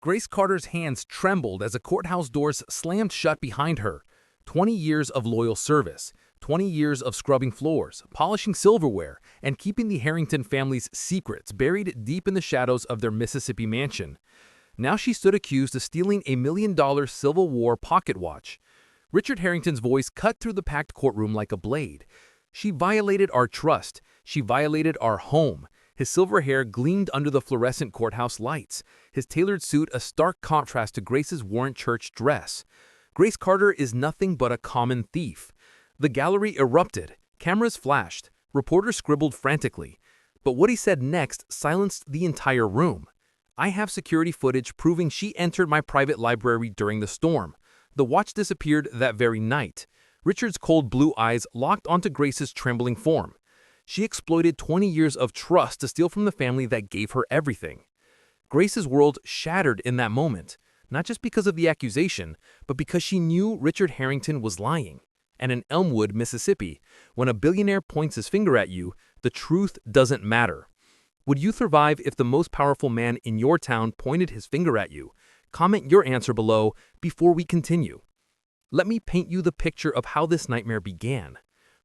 Grace Carter's hands trembled as the courthouse doors slammed shut behind her. 20 years of loyal service, 20 years of scrubbing floors, polishing silverware, and keeping the Harrington family's secrets buried deep in the shadows of their Mississippi mansion. Now she stood accused of stealing a $1 million Civil War pocket watch. Richard Harrington's voice cut through the packed courtroom like a blade. She violated our trust. She violated our home. His silver hair gleamed under the fluorescent courthouse lights, his tailored suit a stark contrast to Grace's worn church dress. Grace Carter is nothing but a common thief. The gallery erupted, cameras flashed, reporters scribbled frantically. But what he said next silenced the entire room. "I have security footage proving she entered my private library during the storm. The watch disappeared that very night." Richard's cold blue eyes locked onto Grace's trembling form. She exploited 20 years of trust to steal from the family that gave her everything. Grace's world shattered in that moment, not just because of the accusation, but because she knew Richard Harrington was lying. And in Elmwood, Mississippi, when a billionaire points his finger at you, the truth doesn't matter. Would you survive if the most powerful man in your town pointed his finger at you? Comment your answer below before we continue. Let me paint you the picture of how this nightmare began.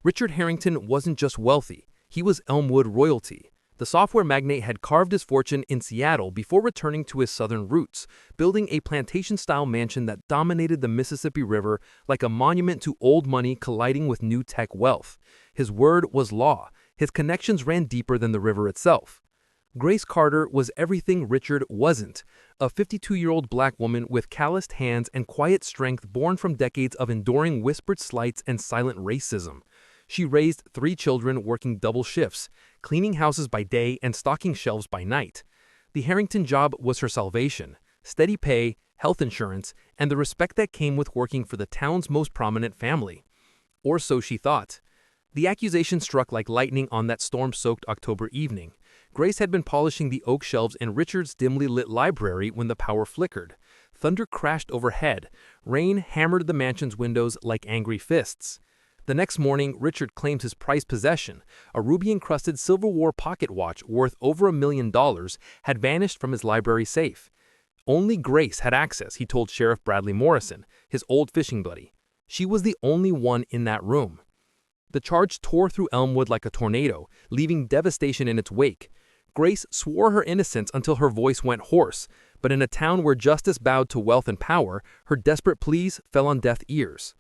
Richard Harrington wasn't just wealthy. He was Elmwood royalty. The software magnate had carved his fortune in Seattle before returning to his southern roots, building a plantation-style mansion that dominated the Mississippi River like a monument to old money colliding with new tech wealth. His word was law. His connections ran deeper than the river itself. Grace Carter was everything Richard wasn't, a 52-year-old black woman with calloused hands and quiet strength born from decades of enduring whispered slights and silent racism. She raised 3 children working double shifts, cleaning houses by day and stocking shelves by night. The Harrington job was her salvation: steady pay, health insurance, and the respect that came with working for the town's most prominent family. Or so she thought. The accusation struck like lightning on that storm-soaked October evening. Grace had been polishing the oak shelves in Richard's dimly lit library when the power flickered. Thunder crashed overhead. Rain hammered the mansion's windows like angry fists. The next morning, Richard claimed his prized possession, a ruby-encrusted Civil War pocket watch worth over $1 million, had vanished from his library safe. Only Grace had access, he told Sheriff Bradley Morrison, his old fishing buddy. She was the only one in that room. The charge tore through Elmwood like a tornado, leaving devastation in its wake. Grace swore her innocence until her voice went hoarse, but in a town where justice bowed to wealth and power, her desperate pleas fell on deaf ears.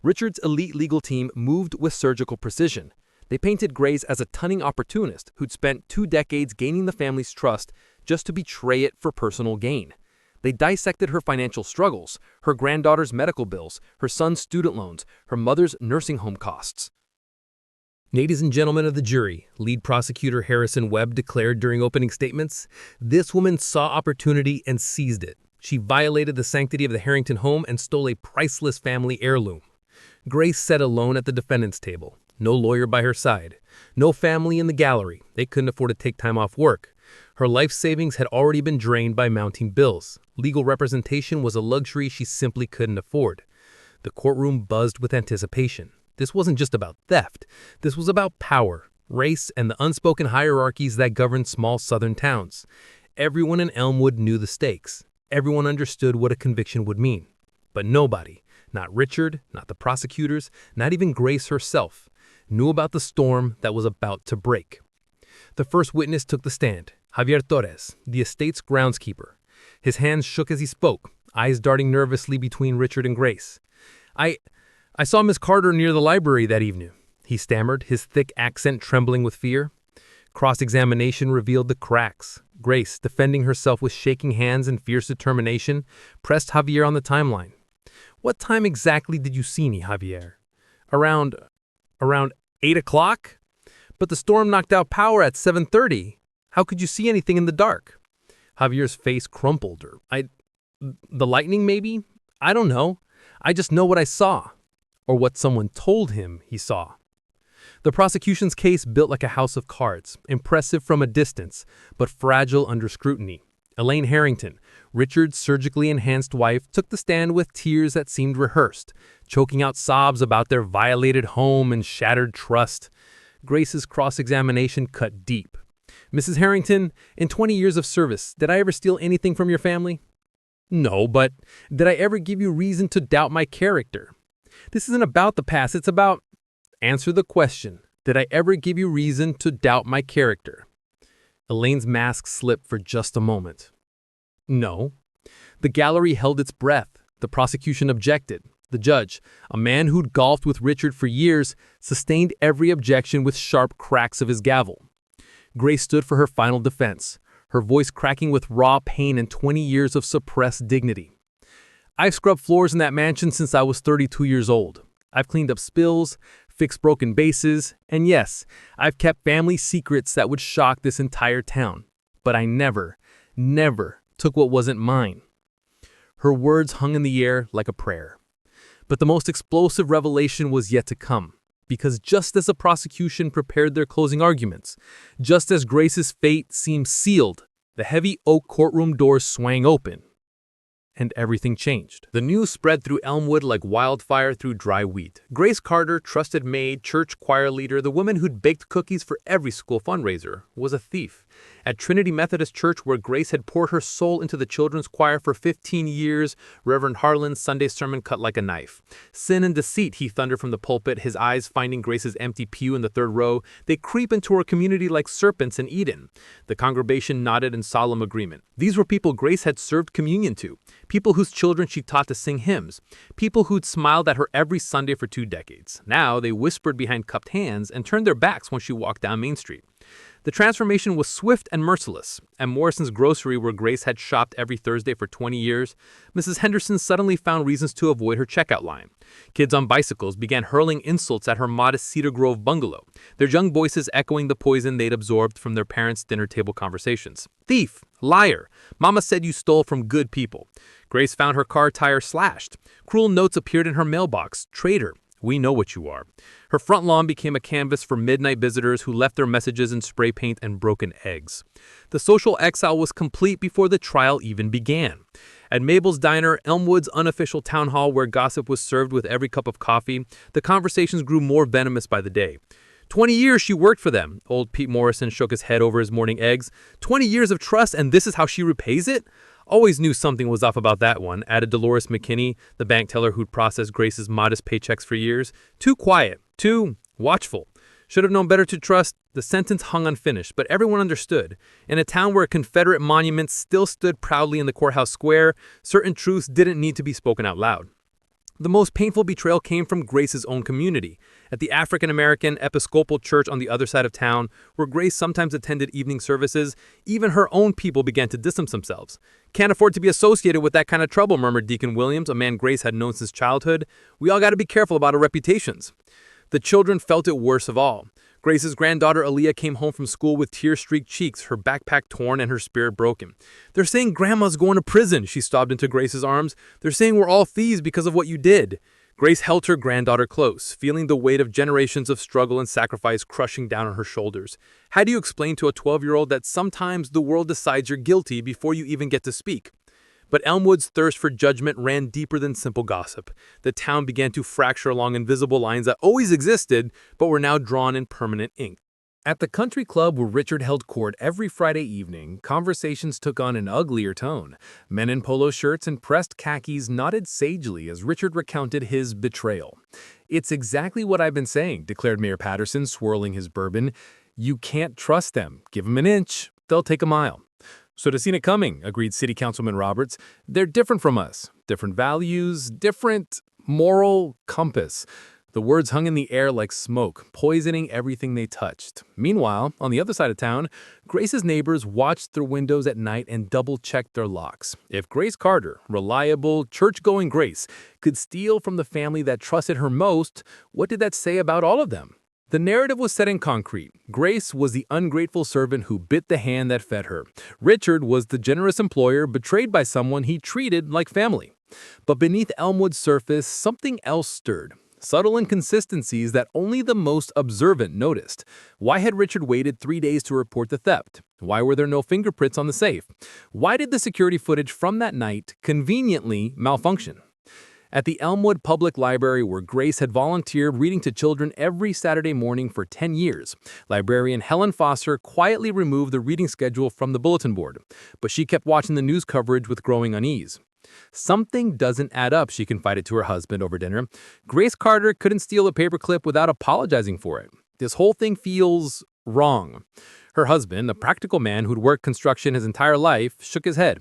Richard's elite legal team moved with surgical precision. They painted Grace as a cunning opportunist who'd spent 2 decades gaining the family's trust just to betray it for personal gain. They dissected her financial struggles, her granddaughter's medical bills, her son's student loans, her mother's nursing home costs. Ladies and gentlemen of the jury, lead prosecutor Harrison Webb declared during opening statements, "This woman saw opportunity and seized it. She violated the sanctity of the Harrington home and stole a priceless family heirloom." Grace sat alone at the defendant's table. No lawyer by her side. No family in the gallery. They couldn't afford to take time off work. Her life savings had already been drained by mounting bills. Legal representation was a luxury she simply couldn't afford. The courtroom buzzed with anticipation. This wasn't just about theft. This was about power, race, and the unspoken hierarchies that govern small southern towns. Everyone in Elmwood knew the stakes. Everyone understood what a conviction would mean. But nobody, not Richard, not the prosecutors, not even Grace herself, knew about the storm that was about to break. The first witness took the stand, Javier Torres, the estate's groundskeeper. His hands shook as he spoke, eyes darting nervously between Richard and Grace. I saw Miss Carter near the library that evening," he stammered, his thick accent trembling with fear. Cross-examination revealed the cracks. Grace, defending herself with shaking hands and fierce determination, pressed Javier on the timeline. "What time exactly did you see me, Javier?" Around 8 o'clock? But the storm knocked out power at 7:30. How could you see anything in the dark?" Javier's face crumpled. The lightning, maybe? I don't know. I just know what I saw. Or what someone told him he saw. The prosecution's case built like a house of cards, impressive from a distance, but fragile under scrutiny. Elaine Harrington, Richard's surgically enhanced wife, took the stand with tears that seemed rehearsed, choking out sobs about their violated home and shattered trust. Grace's cross-examination cut deep. "Mrs. Harrington, in 20 years of service, did I ever steal anything from your family?" No, but did I ever give you reason to doubt my character? This isn't about the past, it's about... Answer the question. Did I ever give you reason to doubt my character? Elaine's mask slipped for just a moment. No. The gallery held its breath. The prosecution objected. The judge, a man who'd golfed with Richard for years, sustained every objection with sharp cracks of his gavel. Grace stood for her final defense, her voice cracking with raw pain and 20 years of suppressed dignity. I've scrubbed floors in that mansion since I was 32 years old. I've cleaned up spills, fixed broken bases, and yes, I've kept family secrets that would shock this entire town. But I never took what wasn't mine. Her words hung in the air like a prayer. But the most explosive revelation was yet to come, because just as the prosecution prepared their closing arguments, just as Grace's fate seemed sealed, the heavy oak courtroom doors swang open, and everything changed. The news spread through Elmwood like wildfire through dry wheat. Grace Carter, trusted maid, church choir leader, the woman who'd baked cookies for every school fundraiser, was a thief. At Trinity Methodist Church, where Grace had poured her soul into the children's choir for 15 years, Reverend Harlan's Sunday sermon cut like a knife. Sin and deceit, he thundered from the pulpit, his eyes finding Grace's empty pew in the third row. They creep into her community like serpents in Eden. The congregation nodded in solemn agreement. These were people Grace had served communion to. People whose children she taught to sing hymns. People who'd smiled at her every Sunday for 2 decades. Now they whispered behind cupped hands and turned their backs when she walked down Main Street. The transformation was swift and merciless. At Morrison's grocery, where Grace had shopped every Thursday for 20 years, Mrs. Henderson suddenly found reasons to avoid her checkout line. Kids on bicycles began hurling insults at her modest Cedar Grove bungalow, their young voices echoing the poison they'd absorbed from their parents' dinner table conversations. Thief! Liar! Mama said you stole from good people. Grace found her car tire slashed. Cruel notes appeared in her mailbox. Traitor! We know what you are. Her front lawn became a canvas for midnight visitors who left their messages in spray paint and broken eggs. The social exile was complete before the trial even began. At Mabel's Diner, Elmwood's unofficial town hall where gossip was served with every cup of coffee, the conversations grew more venomous by the day. 20 years she worked for them. Old Pete Morrison shook his head over his morning eggs. 20 years of trust, and this is how she repays it? Always knew something was off about that one, added Dolores McKinney, the bank teller who'd processed Grace's modest paychecks for years. Too quiet, too watchful. Should have known better to trust. The sentence hung unfinished, but everyone understood. In a town where Confederate monuments still stood proudly in the courthouse square, certain truths didn't need to be spoken out loud. The most painful betrayal came from Grace's own community. At the African-American Episcopal Church on the other side of town, where Grace sometimes attended evening services, even her own people began to distance themselves. Can't afford to be associated with that kind of trouble, murmured Deacon Williams, a man Grace had known since childhood. We all got to be careful about our reputations. The children felt it worse of all. Grace's granddaughter Aaliyah came home from school with tear-streaked cheeks, her backpack torn and her spirit broken. They're saying Grandma's going to prison, she sobbed into Grace's arms. They're saying we're all thieves because of what you did. Grace held her granddaughter close, feeling the weight of generations of struggle and sacrifice crushing down on her shoulders. How do you explain to a 12-year-old that sometimes the world decides you're guilty before you even get to speak? But Elmwood's thirst for judgment ran deeper than simple gossip. The town began to fracture along invisible lines that always existed, but were now drawn in permanent ink. At the country club where Richard held court every Friday evening, conversations took on an uglier tone. Men in polo shirts and pressed khakis nodded sagely as Richard recounted his betrayal. "It's exactly what I've been saying," declared Mayor Patterson, swirling his bourbon. "You can't trust them. Give them an inch, they'll take a mile." "Should have seen it coming," agreed City Councilman Roberts. "They're different from us. Different values, different moral compass." The words hung in the air like smoke, poisoning everything they touched. Meanwhile, on the other side of town, Grace's neighbors watched through windows at night and double-checked their locks. If Grace Carter, reliable, church-going Grace, could steal from the family that trusted her most, what did that say about all of them? The narrative was set in concrete. Grace was the ungrateful servant who bit the hand that fed her. Richard was the generous employer betrayed by someone he treated like family. But beneath Elmwood's surface, something else stirred. Subtle inconsistencies that only the most observant noticed. Why had Richard waited 3 days to report the theft? Why were there no fingerprints on the safe? Why did the security footage from that night conveniently malfunction? At the Elmwood Public Library, where Grace had volunteered reading to children every Saturday morning for 10 years, librarian Helen Foster quietly removed the reading schedule from the bulletin board, but she kept watching the news coverage with growing unease. Something doesn't add up, she confided to her husband over dinner. Grace Carter couldn't steal a paperclip without apologizing for it. This whole thing feels wrong. Her husband, a practical man who'd worked construction his entire life, shook his head.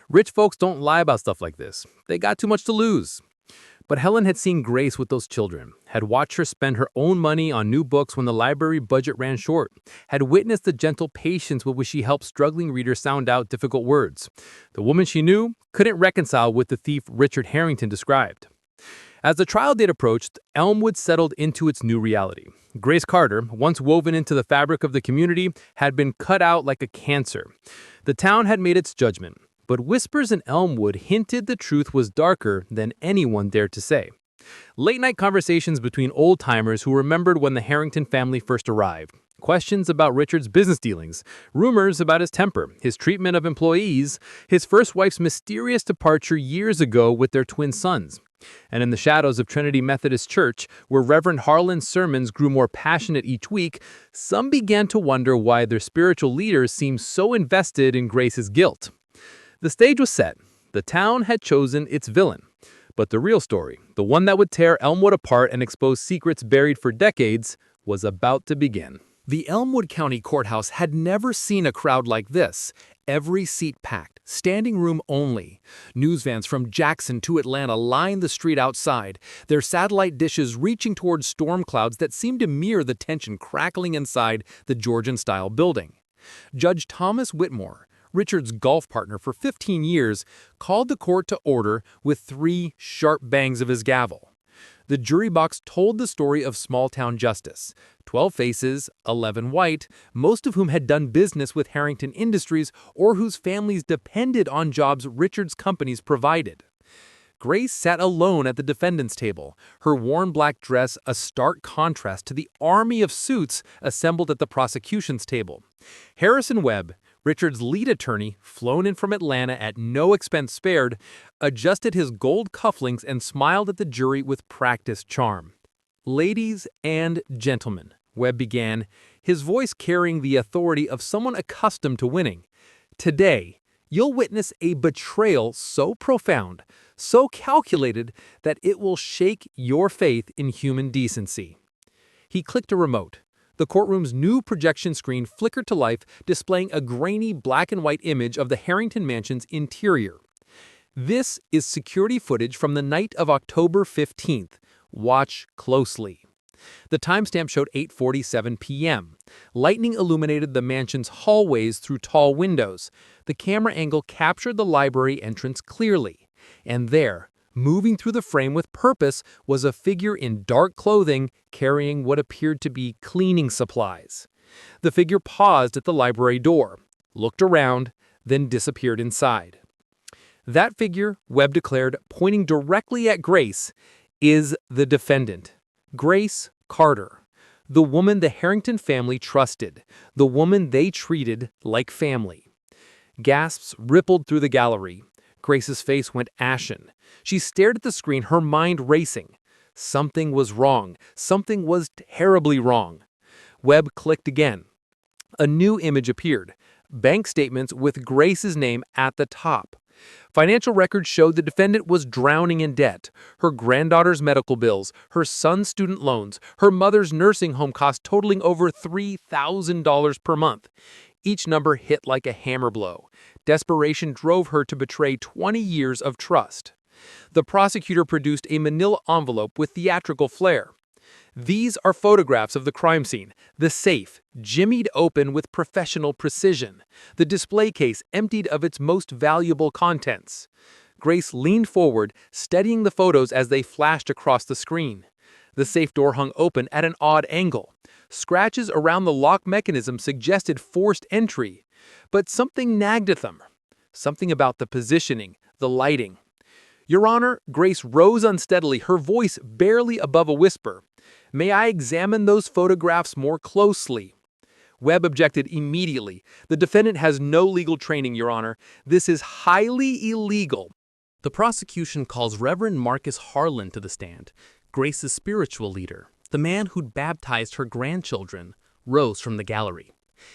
Rich folks don't lie about stuff like this. They got too much to lose. But Helen had seen Grace with those children, had watched her spend her own money on new books when the library budget ran short, had witnessed the gentle patience with which she helped struggling readers sound out difficult words. The woman she knew couldn't reconcile with the thief Richard Harrington described. As the trial date approached, Elmwood settled into its new reality. Grace Carter, once woven into the fabric of the community, had been cut out like a cancer. The town had made its judgment. But whispers in Elmwood hinted the truth was darker than anyone dared to say. Late-night conversations between old-timers who remembered when the Harrington family first arrived. Questions about Richard's business dealings. Rumors about his temper, his treatment of employees, his first wife's mysterious departure years ago with their twin sons. And in the shadows of Trinity Methodist Church, where Reverend Harlan's sermons grew more passionate each week, some began to wonder why their spiritual leaders seemed so invested in Grace's guilt. The stage was set. The town had chosen its villain. But the real story, the one that would tear Elmwood apart and expose secrets buried for decades, was about to begin. The Elmwood County Courthouse had never seen a crowd like this. Every seat packed, standing room only. News vans from Jackson to Atlanta lined the street outside, their satellite dishes reaching towards storm clouds that seemed to mirror the tension crackling inside the Georgian-style building. Judge Thomas Whitmore, Richard's golf partner for 15 years, called the court to order with 3 sharp bangs of his gavel. The jury box told the story of small-town justice. 12 faces, 11 white, most of whom had done business with Harrington Industries or whose families depended on jobs Richard's companies provided. Grace sat alone at the defendant's table, her worn black dress a stark contrast to the army of suits assembled at the prosecution's table. Harrison Webb, Richard's lead attorney, flown in from Atlanta at no expense spared, adjusted his gold cufflinks and smiled at the jury with practiced charm. "Ladies and gentlemen," Webb began, his voice carrying the authority of someone accustomed to winning. "Today, you'll witness a betrayal so profound, so calculated, that it will shake your faith in human decency." He clicked a remote. The courtroom's new projection screen flickered to life, displaying a grainy black and white image of the Harrington Mansion's interior. This is security footage from the night of October 15th. Watch closely. The timestamp showed 8:47 p.m. Lightning illuminated the mansion's hallways through tall windows. The camera angle captured the library entrance clearly. And there, moving through the frame with purpose, was a figure in dark clothing carrying what appeared to be cleaning supplies. The figure paused at the library door, looked around, then disappeared inside. That figure, Webb declared, pointing directly at Grace, is the defendant, Grace Carter, the woman the Harrington family trusted, the woman they treated like family. Gasps rippled through the gallery. Grace's face went ashen. She stared at the screen, her mind racing. Something was wrong. Something was terribly wrong. Webb clicked again. A new image appeared. Bank statements with Grace's name at the top. Financial records showed the defendant was drowning in debt. Her granddaughter's medical bills, her son's student loans, her mother's nursing home costs totaling over $3,000 per month. Each number hit like a hammer blow. Desperation drove her to betray 20 years of trust. The prosecutor produced a manila envelope with theatrical flair. These are photographs of the crime scene, the safe, jimmied open with professional precision, the display case emptied of its most valuable contents. Grace leaned forward, steadying the photos as they flashed across the screen. The safe door hung open at an odd angle. Scratches around the lock mechanism suggested forced entry, but something nagged at them. Something about the positioning, the lighting. "Your Honor," Grace rose unsteadily, her voice barely above a whisper. "May I examine those photographs more closely?" Webb objected immediately. "The defendant has no legal training, Your Honor. This is highly illegal." The prosecution calls Reverend Marcus Harlan to the stand, Grace's spiritual leader. The man who'd baptized her grandchildren rose from the gallery.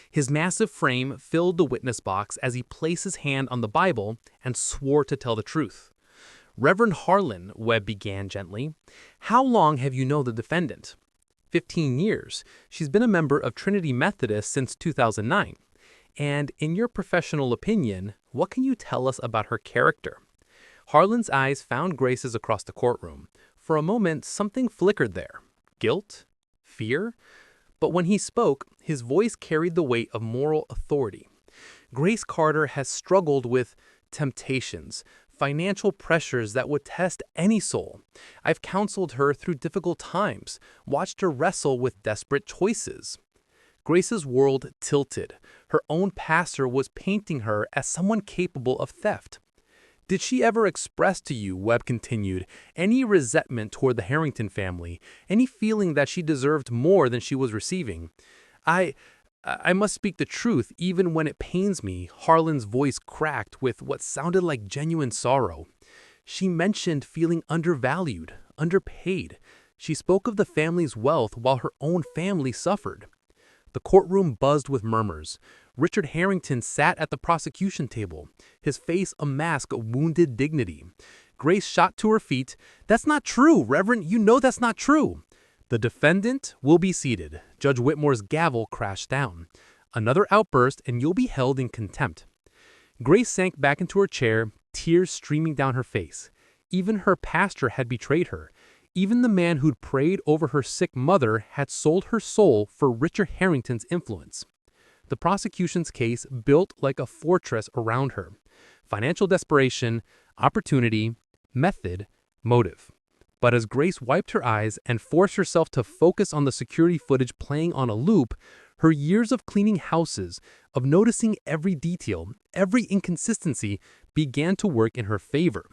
His massive frame filled the witness box as he placed his hand on the Bible and swore to tell the truth. Reverend Harlan, Webb began gently, how long have you known the defendant? 15 years. She's been a member of Trinity Methodist since 2009. And in your professional opinion, what can you tell us about her character? Harlan's eyes found Grace's across the courtroom. For a moment, something flickered there. Guilt? Fear? But when he spoke, his voice carried the weight of moral authority. Grace Carter has struggled with temptations, financial pressures that would test any soul. I've counseled her through difficult times, watched her wrestle with desperate choices. Grace's world tilted. Her own pastor was painting her as someone capable of theft. Did she ever express to you, Webb continued, any resentment toward the Harrington family, any feeling that she deserved more than she was receiving? I must speak the truth, even when it pains me. Harlan's voice cracked with what sounded like genuine sorrow. She mentioned feeling undervalued, underpaid. She spoke of the family's wealth while her own family suffered. The courtroom buzzed with murmurs. Richard Harrington sat at the prosecution table, his face a mask of wounded dignity. Grace shot to her feet. That's not true, Reverend. You know that's not true. The defendant will be seated. Judge Whitmore's gavel crashed down. Another outburst, and you'll be held in contempt. Grace sank back into her chair, tears streaming down her face. Even her pastor had betrayed her. Even the man who'd prayed over her sick mother had sold her soul for Richard Harrington's influence. The prosecution's case built like a fortress around her. Financial desperation, opportunity, method, motive. But as Grace wiped her eyes and forced herself to focus on the security footage playing on a loop, her years of cleaning houses, of noticing every detail, every inconsistency, began to work in her favor.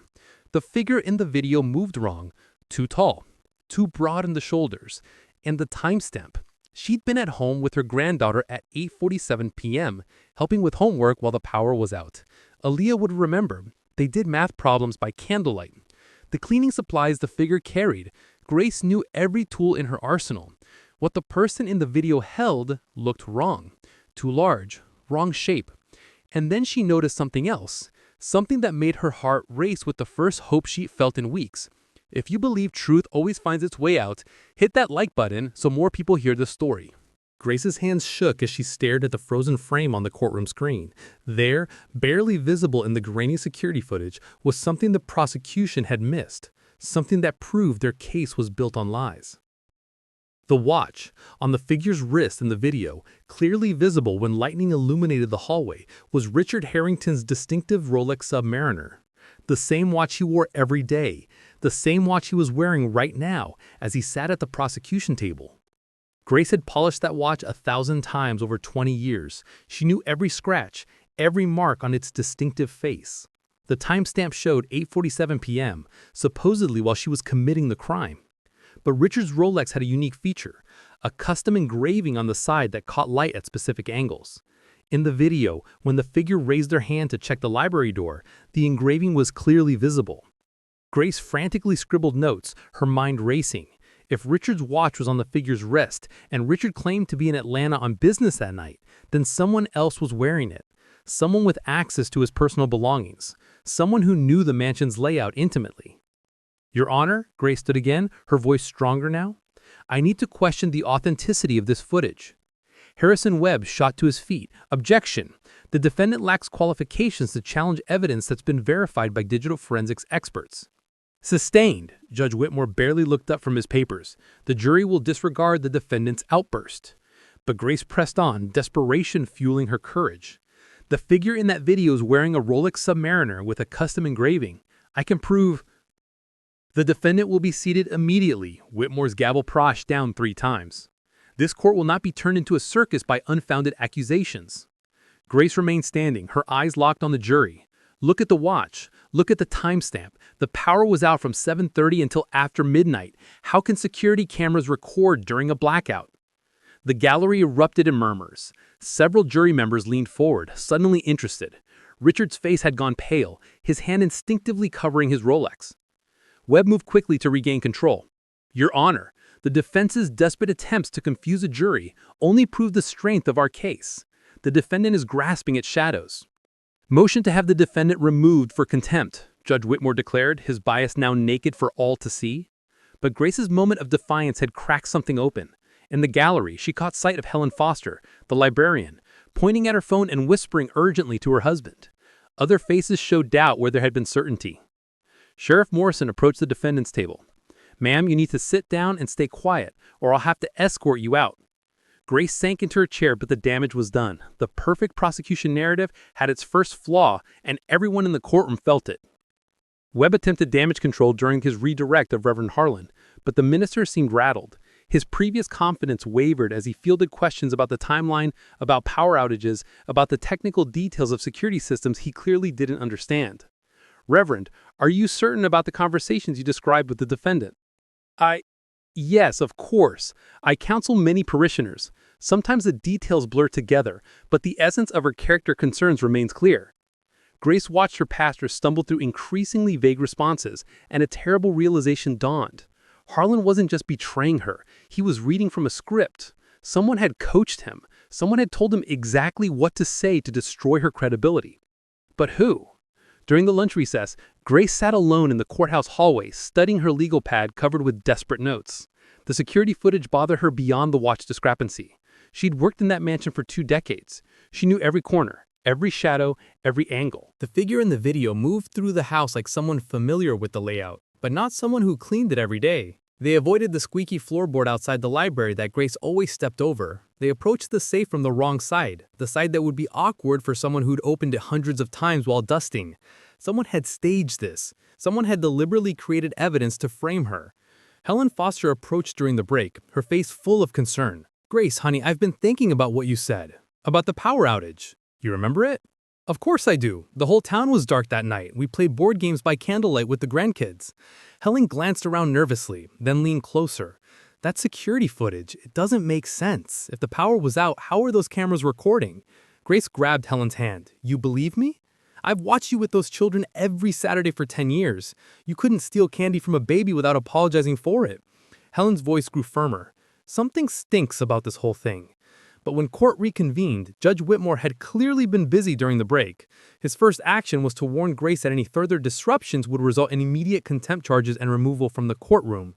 The figure in the video moved wrong, too tall, too broad in the shoulders, and the timestamp. She'd been at home with her granddaughter at 8:47 p.m., helping with homework while the power was out. Aaliyah would remember. They did math problems by candlelight. The cleaning supplies the figure carried. Grace knew every tool in her arsenal. What the person in the video held looked wrong. Too large, wrong shape. And then she noticed something else, something that made her heart race with the first hope she felt in weeks. If you believe truth always finds its way out, hit that like button so more people hear the story. Grace's hands shook as she stared at the frozen frame on the courtroom screen. There, barely visible in the grainy security footage, was something the prosecution had missed, something that proved their case was built on lies. The watch, on the figure's wrist in the video, clearly visible when lightning illuminated the hallway, was Richard Harrington's distinctive Rolex Submariner. The same watch he wore every day, the same watch he was wearing right now as he sat at the prosecution table. Grace had polished that watch 1,000 times over 20 years. She knew every scratch, every mark on its distinctive face. The timestamp showed 8:47 p.m., supposedly while she was committing the crime. But Richard's Rolex had a unique feature, a custom engraving on the side that caught light at specific angles. In the video, when the figure raised their hand to check the library door, the engraving was clearly visible. Grace frantically scribbled notes, her mind racing. If Richard's watch was on the figure's wrist, and Richard claimed to be in Atlanta on business that night, then someone else was wearing it. Someone with access to his personal belongings. Someone who knew the mansion's layout intimately. Your Honor, Grace stood again, her voice stronger now. I need to question the authenticity of this footage. Harrison Webb shot to his feet. Objection. The defendant lacks qualifications to challenge evidence that's been verified by digital forensics experts. Sustained. Judge Whitmore barely looked up from his papers. The jury will disregard the defendant's outburst. But Grace pressed on, desperation fueling her courage. The figure in that video is wearing a Rolex Submariner with a custom engraving. I can prove... The defendant will be seated immediately. Whitmore's gavel crashed down 3 times. This court will not be turned into a circus by unfounded accusations. Grace remained standing, her eyes locked on the jury. Look at the watch. Look at the timestamp. The power was out from 7:30 until after midnight. How can security cameras record during a blackout? The gallery erupted in murmurs. Several jury members leaned forward, suddenly interested. Richard's face had gone pale, his hand instinctively covering his Rolex. Webb moved quickly to regain control. Your Honor, the defense's desperate attempts to confuse a jury only prove the strength of our case. The defendant is grasping at shadows. Motion to have the defendant removed for contempt. Judge Whitmore declared, his bias now naked for all to see. But Grace's moment of defiance had cracked something open. In the gallery, she caught sight of Helen Foster, the librarian, pointing at her phone and whispering urgently to her husband. Other faces showed doubt where there had been certainty. Sheriff Morrison approached the defendant's table. "Ma'am, you need to sit down and stay quiet, or I'll have to escort you out." Grace sank into her chair, but the damage was done. The perfect prosecution narrative had its first flaw, and everyone in the courtroom felt it. Webb attempted damage control during his redirect of Reverend Harlan, but the minister seemed rattled. His previous confidence wavered as he fielded questions about the timeline, about power outages, about the technical details of security systems he clearly didn't understand. "Reverend, are you certain about the conversations you described with the defendant?" Yes, of course. I counsel many parishioners. Sometimes the details blur together, but the essence of her character concerns remains clear." Grace watched her pastor stumble through increasingly vague responses, and a terrible realization dawned. Harlan wasn't just betraying her, he was reading from a script. Someone had coached him. Someone had told him exactly what to say to destroy her credibility. But who? During the lunch recess, Grace sat alone in the courthouse hallway, studying her legal pad covered with desperate notes. The security footage bothered her beyond the watch discrepancy. She'd worked in that mansion for 2 decades. She knew every corner, every shadow, every angle. The figure in the video moved through the house like someone familiar with the layout, but not someone who cleaned it every day. They avoided the squeaky floorboard outside the library that Grace always stepped over. They approached the safe from the wrong side, the side that would be awkward for someone who'd opened it hundreds of times while dusting. Someone had staged this. Someone had deliberately created evidence to frame her. Helen Foster approached during the break, her face full of concern. "Grace, honey, I've been thinking about what you said. About the power outage. You remember it?" "Of course I do. The whole town was dark that night. We played board games by candlelight with the grandkids." Helen glanced around nervously, then leaned closer. "That security footage, it doesn't make sense. If the power was out, how are those cameras recording?" Grace grabbed Helen's hand. "You believe me? I've watched you with those children every Saturday for 10 years. You couldn't steal candy from a baby without apologizing for it." Helen's voice grew firmer. "Something stinks about this whole thing." But when court reconvened, Judge Whitmore had clearly been busy during the break. His first action was to warn Grace that any further disruptions would result in immediate contempt charges and removal from the courtroom.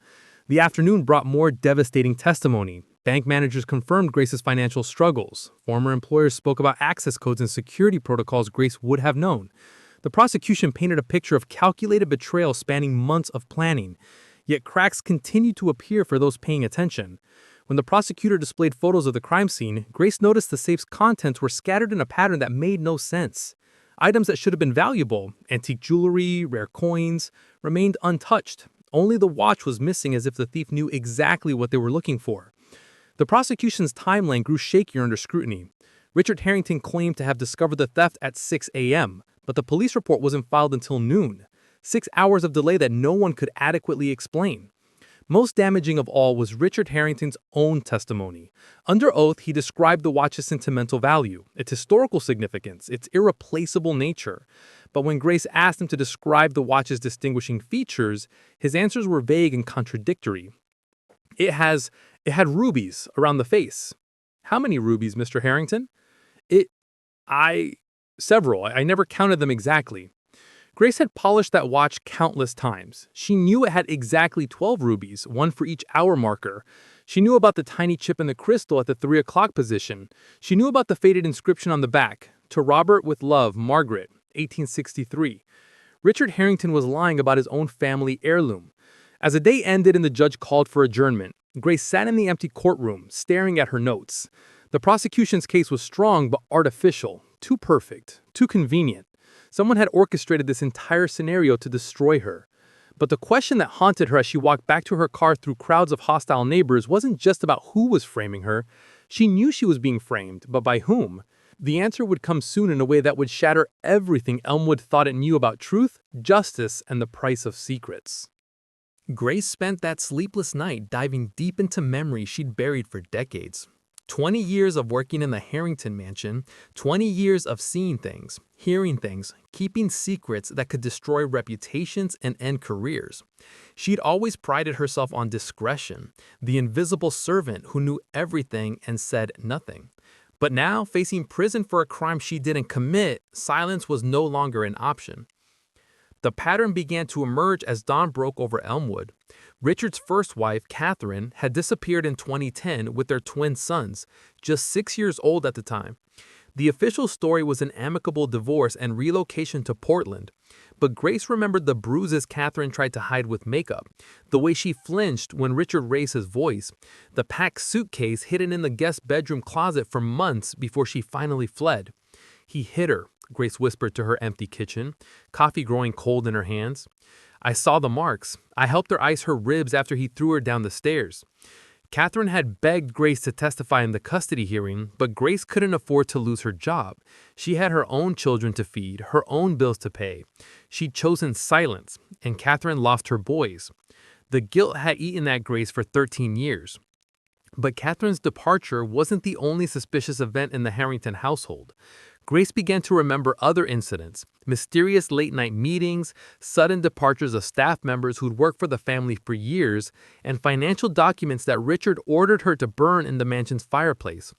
The afternoon brought more devastating testimony. Bank managers confirmed Grace's financial struggles. Former employers spoke about access codes and security protocols Grace would have known. The prosecution painted a picture of calculated betrayal spanning months of planning. Yet cracks continued to appear for those paying attention. When the prosecutor displayed photos of the crime scene, Grace noticed the safe's contents were scattered in a pattern that made no sense. Items that should have been valuable, antique jewelry, rare coins, remained untouched. Only the watch was missing, as if the thief knew exactly what they were looking for. The prosecution's timeline grew shakier under scrutiny. Richard Harrington claimed to have discovered the theft at 6 a.m., but the police report wasn't filed until noon. 6 hours of delay that no one could adequately explain. Most damaging of all was Richard Harrington's own testimony. Under oath, he described the watch's sentimental value, its historical significance, its irreplaceable nature. But when Grace asked him to describe the watch's distinguishing features, his answers were vague and contradictory. It had rubies around the face." "How many rubies, Mr. Harrington?" Several. I never counted them exactly." Grace had polished that watch countless times. She knew it had exactly 12 rubies, one for each hour marker. She knew about the tiny chip in the crystal at the 3 o'clock position. She knew about the faded inscription on the back, "To Robert with love, Margaret, 1863. Richard Harrington was lying about his own family heirloom. As the day ended and the judge called for adjournment, Grace sat in the empty courtroom, staring at her notes. The prosecution's case was strong but artificial, too perfect, too convenient. Someone had orchestrated this entire scenario to destroy her. But the question that haunted her as she walked back to her car through crowds of hostile neighbors wasn't just about who was framing her. She knew she was being framed, but by whom? The answer would come soon in a way that would shatter everything Elmwood thought it knew about truth, justice, and the price of secrets. Grace spent that sleepless night diving deep into memories she'd buried for decades. 20 years of working in the Harrington mansion, 20 years of seeing things, hearing things, keeping secrets that could destroy reputations and end careers. She'd always prided herself on discretion, the invisible servant who knew everything and said nothing. But now, facing prison for a crime she didn't commit, silence was no longer an option. The pattern began to emerge as dawn broke over Elmwood. Richard's first wife, Catherine, had disappeared in 2010 with their twin sons, just 6 years old at the time. The official story was an amicable divorce and relocation to Portland. But Grace remembered the bruises Catherine tried to hide with makeup, the way she flinched when Richard raised his voice, the packed suitcase hidden in the guest bedroom closet for months before she finally fled. "He hit her," Grace whispered to her empty kitchen, coffee growing cold in her hands. "I saw the marks. I helped her ice her ribs after he threw her down the stairs." Catherine had begged Grace to testify in the custody hearing, but Grace couldn't afford to lose her job. She had her own children to feed, her own bills to pay. She'd chosen silence, and Catherine lost her boys. The guilt had eaten at Grace for 13 years. But Catherine's departure wasn't the only suspicious event in the Harrington household. Grace began to remember other incidents, mysterious late-night meetings, sudden departures of staff members who'd worked for the family for years, and financial documents that Richard ordered her to burn in the mansion's fireplace.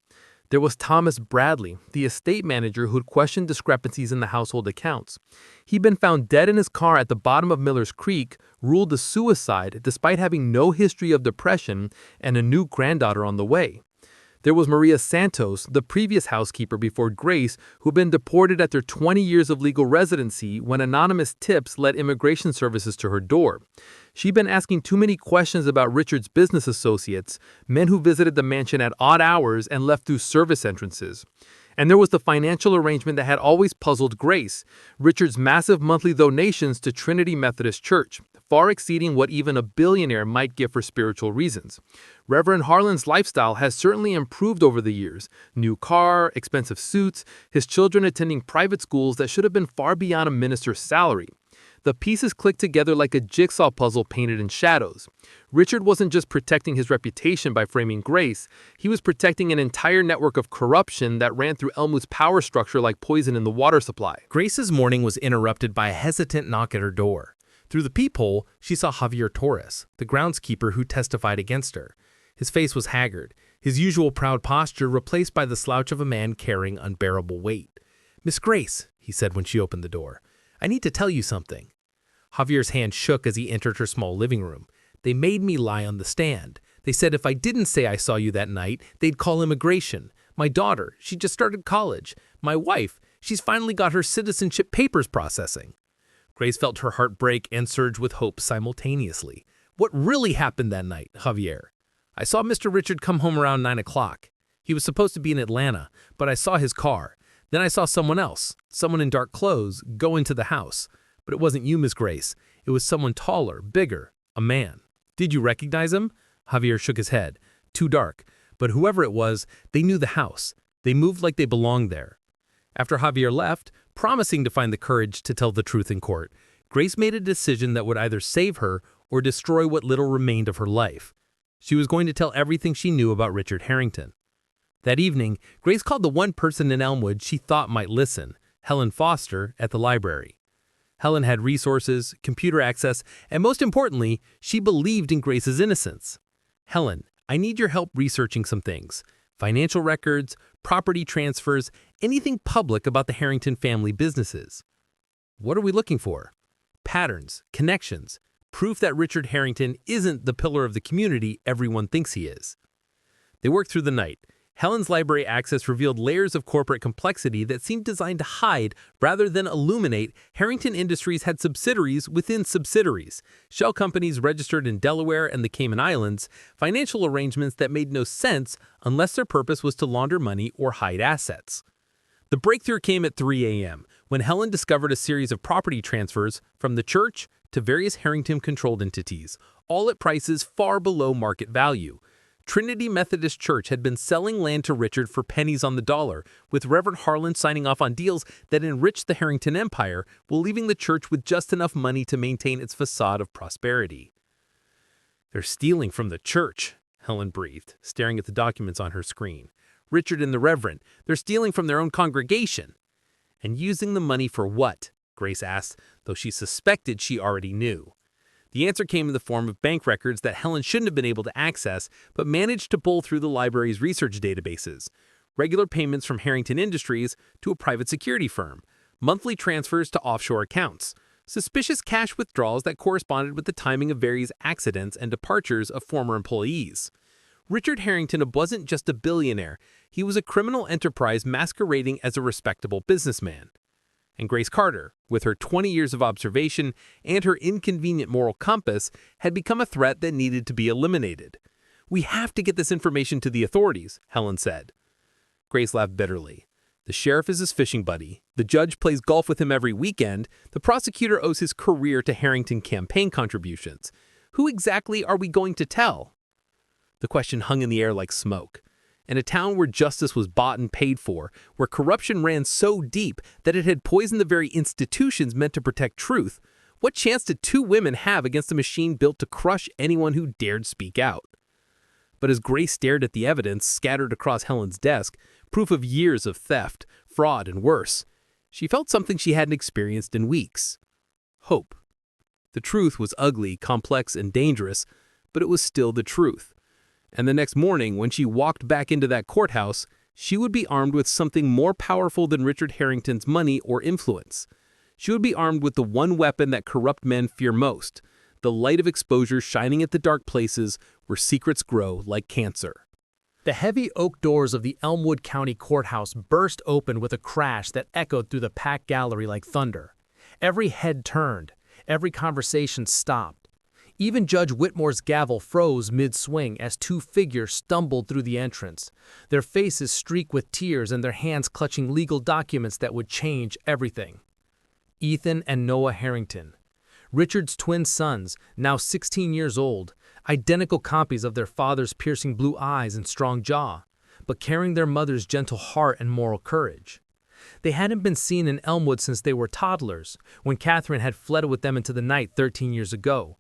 There was Thomas Bradley, the estate manager who'd questioned discrepancies in the household accounts. He'd been found dead in his car at the bottom of Miller's Creek, ruled a suicide despite having no history of depression and a new granddaughter on the way. There was Maria Santos, the previous housekeeper before Grace, who'd been deported after 20 years of legal residency when anonymous tips led immigration services to her door. She'd been asking too many questions about Richard's business associates, men who visited the mansion at odd hours and left through service entrances. And there was the financial arrangement that had always puzzled Grace, Richard's massive monthly donations to Trinity Methodist Church, far exceeding what even a billionaire might give for spiritual reasons. Reverend Harlan's lifestyle has certainly improved over the years. New car, expensive suits, his children attending private schools that should have been far beyond a minister's salary. The pieces clicked together like a jigsaw puzzle painted in shadows. Richard wasn't just protecting his reputation by framing Grace, he was protecting an entire network of corruption that ran through Elmwood's power structure like poison in the water supply. Grace's morning was interrupted by a hesitant knock at her door. Through the peephole, she saw Javier Torres, the groundskeeper who testified against her. His face was haggard, his usual proud posture replaced by the slouch of a man carrying unbearable weight. "Miss Grace," he said when she opened the door, "I need to tell you something." Javier's hand shook as he entered her small living room. "They made me lie on the stand. They said if I didn't say I saw you that night, they'd call immigration. My daughter, she just started college. My wife, she's finally got her citizenship papers processing." Grace felt her heart break and surge with hope simultaneously. "What really happened that night, Javier?" "I saw Mr. Richard come home around 9 o'clock. He was supposed to be in Atlanta, but I saw his car. Then I saw someone else, someone in dark clothes, go into the house. But it wasn't you, Miss Grace. It was someone taller, bigger, a man." "Did you recognize him?" Javier shook his head. "Too dark. But whoever it was, they knew the house. They moved like they belonged there." After Javier left, promising to find the courage to tell the truth in court, Grace made a decision that would either save her or destroy what little remained of her life. She was going to tell everything she knew about Richard Harrington. That evening, Grace called the one person in Elmwood she thought might listen, Helen Foster, at the library. Helen had resources, computer access, and most importantly, she believed in Grace's innocence. "Helen, I need your help researching some things. Financial records, property transfers, anything public about the Harrington family businesses." "What are we looking for?" "Patterns, connections, proof that Richard Harrington isn't the pillar of the community everyone thinks he is." They worked through the night. Helen's library access revealed layers of corporate complexity that seemed designed to hide rather than illuminate. Harrington Industries had subsidiaries within subsidiaries, shell companies registered in Delaware and the Cayman Islands, financial arrangements that made no sense unless their purpose was to launder money or hide assets. The breakthrough came at 3 a.m. when Helen discovered a series of property transfers from the church to various Harrington-controlled entities, all at prices far below market value. Trinity Methodist Church had been selling land to Richard for pennies on the dollar, with Reverend Harlan signing off on deals that enriched the Harrington empire while leaving the church with just enough money to maintain its facade of prosperity. "They're stealing from the church," Helen breathed, staring at the documents on her screen. "Richard and the Reverend, they're stealing from their own congregation." "And using the money for what?" Grace asked, though she suspected she already knew. The answer came in the form of bank records that Helen shouldn't have been able to access, but managed to pull through the library's research databases. Regular payments from Harrington Industries to a private security firm, monthly transfers to offshore accounts, suspicious cash withdrawals that corresponded with the timing of various accidents and departures of former employees. Richard Harrington wasn't just a billionaire, he was a criminal enterprise masquerading as a respectable businessman. And Grace Carter, with her 20 years of observation and her inconvenient moral compass, had become a threat that needed to be eliminated. "We have to get this information to the authorities," Helen said. Grace laughed bitterly. The sheriff is his fishing buddy, the judge plays golf with him every weekend, the prosecutor owes his career to Harrington campaign contributions. Who exactly are we going to tell? The question hung in the air like smoke. In a town where justice was bought and paid for, where corruption ran so deep that it had poisoned the very institutions meant to protect truth, what chance did two women have against a machine built to crush anyone who dared speak out? But as Grace stared at the evidence scattered across Helen's desk, proof of years of theft, fraud, and worse, she felt something she hadn't experienced in weeks. Hope. The truth was ugly, complex, and dangerous, but it was still the truth. And the next morning, when she walked back into that courthouse, she would be armed with something more powerful than Richard Harrington's money or influence. She would be armed with the one weapon that corrupt men fear most, the light of exposure shining at the dark places where secrets grow like cancer. The heavy oak doors of the Elmwood County Courthouse burst open with a crash that echoed through the packed gallery like thunder. Every head turned, every conversation stopped. Even Judge Whitmore's gavel froze mid-swing as two figures stumbled through the entrance, their faces streaked with tears and their hands clutching legal documents that would change everything. Ethan and Noah Harrington, Richard's twin sons, now 16 years old, identical copies of their father's piercing blue eyes and strong jaw, but carrying their mother's gentle heart and moral courage. They hadn't been seen in Elmwood since they were toddlers, when Catherine had fled with them into the night 13 years ago.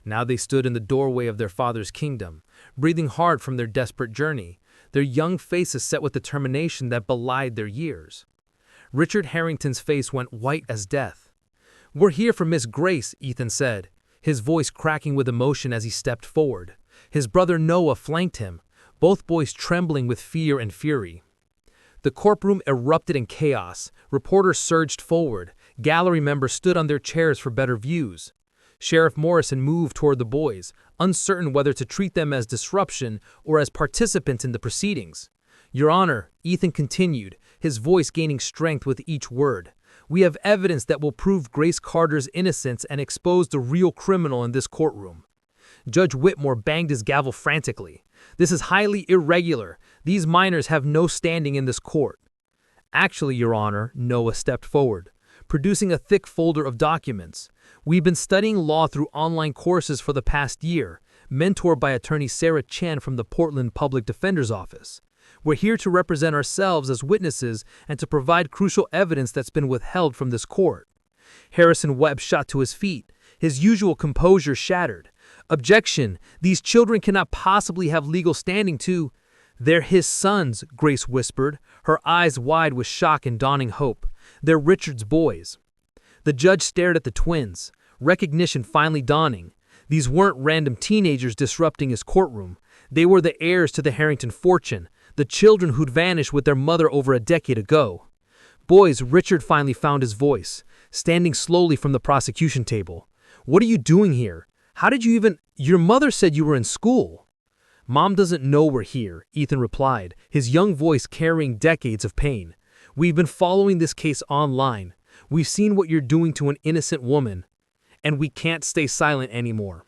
Now they stood in the doorway of their father's kingdom, breathing hard from their desperate journey, their young faces set with determination that belied their years. Richard Harrington's face went white as death. "We're here for Miss Grace," Ethan said, his voice cracking with emotion as he stepped forward. His brother Noah flanked him, both boys trembling with fear and fury. The courtroom erupted in chaos. Reporters surged forward. Gallery members stood on their chairs for better views. Sheriff Morrison moved toward the boys, uncertain whether to treat them as disruption or as participants in the proceedings. "Your Honor," Ethan continued, his voice gaining strength with each word, "we have evidence that will prove Grace Carter's innocence and expose the real criminal in this courtroom." Judge Whitmore banged his gavel frantically. "This is highly irregular. These minors have no standing in this court." "Actually, Your Honor," Noah stepped forward, producing a thick folder of documents. "We've been studying law through online courses for the past year, mentored by attorney Sarah Chan from the Portland Public Defender's Office. We're here to represent ourselves as witnesses and to provide crucial evidence that's been withheld from this court." Harrison Webb shot to his feet, his usual composure shattered. "Objection! These children cannot possibly have legal standing to—" "They're his sons," Grace whispered, her eyes wide with shock and dawning hope. "They're Richard's boys." The judge stared at the twins, recognition finally dawning. These weren't random teenagers disrupting his courtroom. They were the heirs to the Harrington fortune, the children who'd vanished with their mother over a decade ago. "Boys," Richard finally found his voice, standing slowly from the prosecution table. "What are you doing here? How did you even— Your mother said you were in school." "Mom doesn't know we're here," Ethan replied, his young voice carrying decades of pain. "We've been following this case online. We've seen what you're doing to an innocent woman, and we can't stay silent anymore."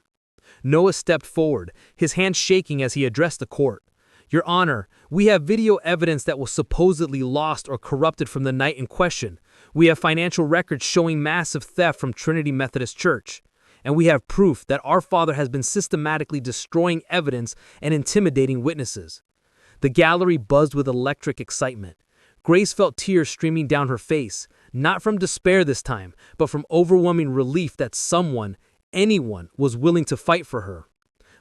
Noah stepped forward, his hands shaking as he addressed the court. "Your Honor, we have video evidence that was supposedly lost or corrupted from the night in question. We have financial records showing massive theft from Trinity Methodist Church. And we have proof that our father has been systematically destroying evidence and intimidating witnesses." The gallery buzzed with electric excitement. Grace felt tears streaming down her face, not from despair this time, but from overwhelming relief that someone, anyone, was willing to fight for her.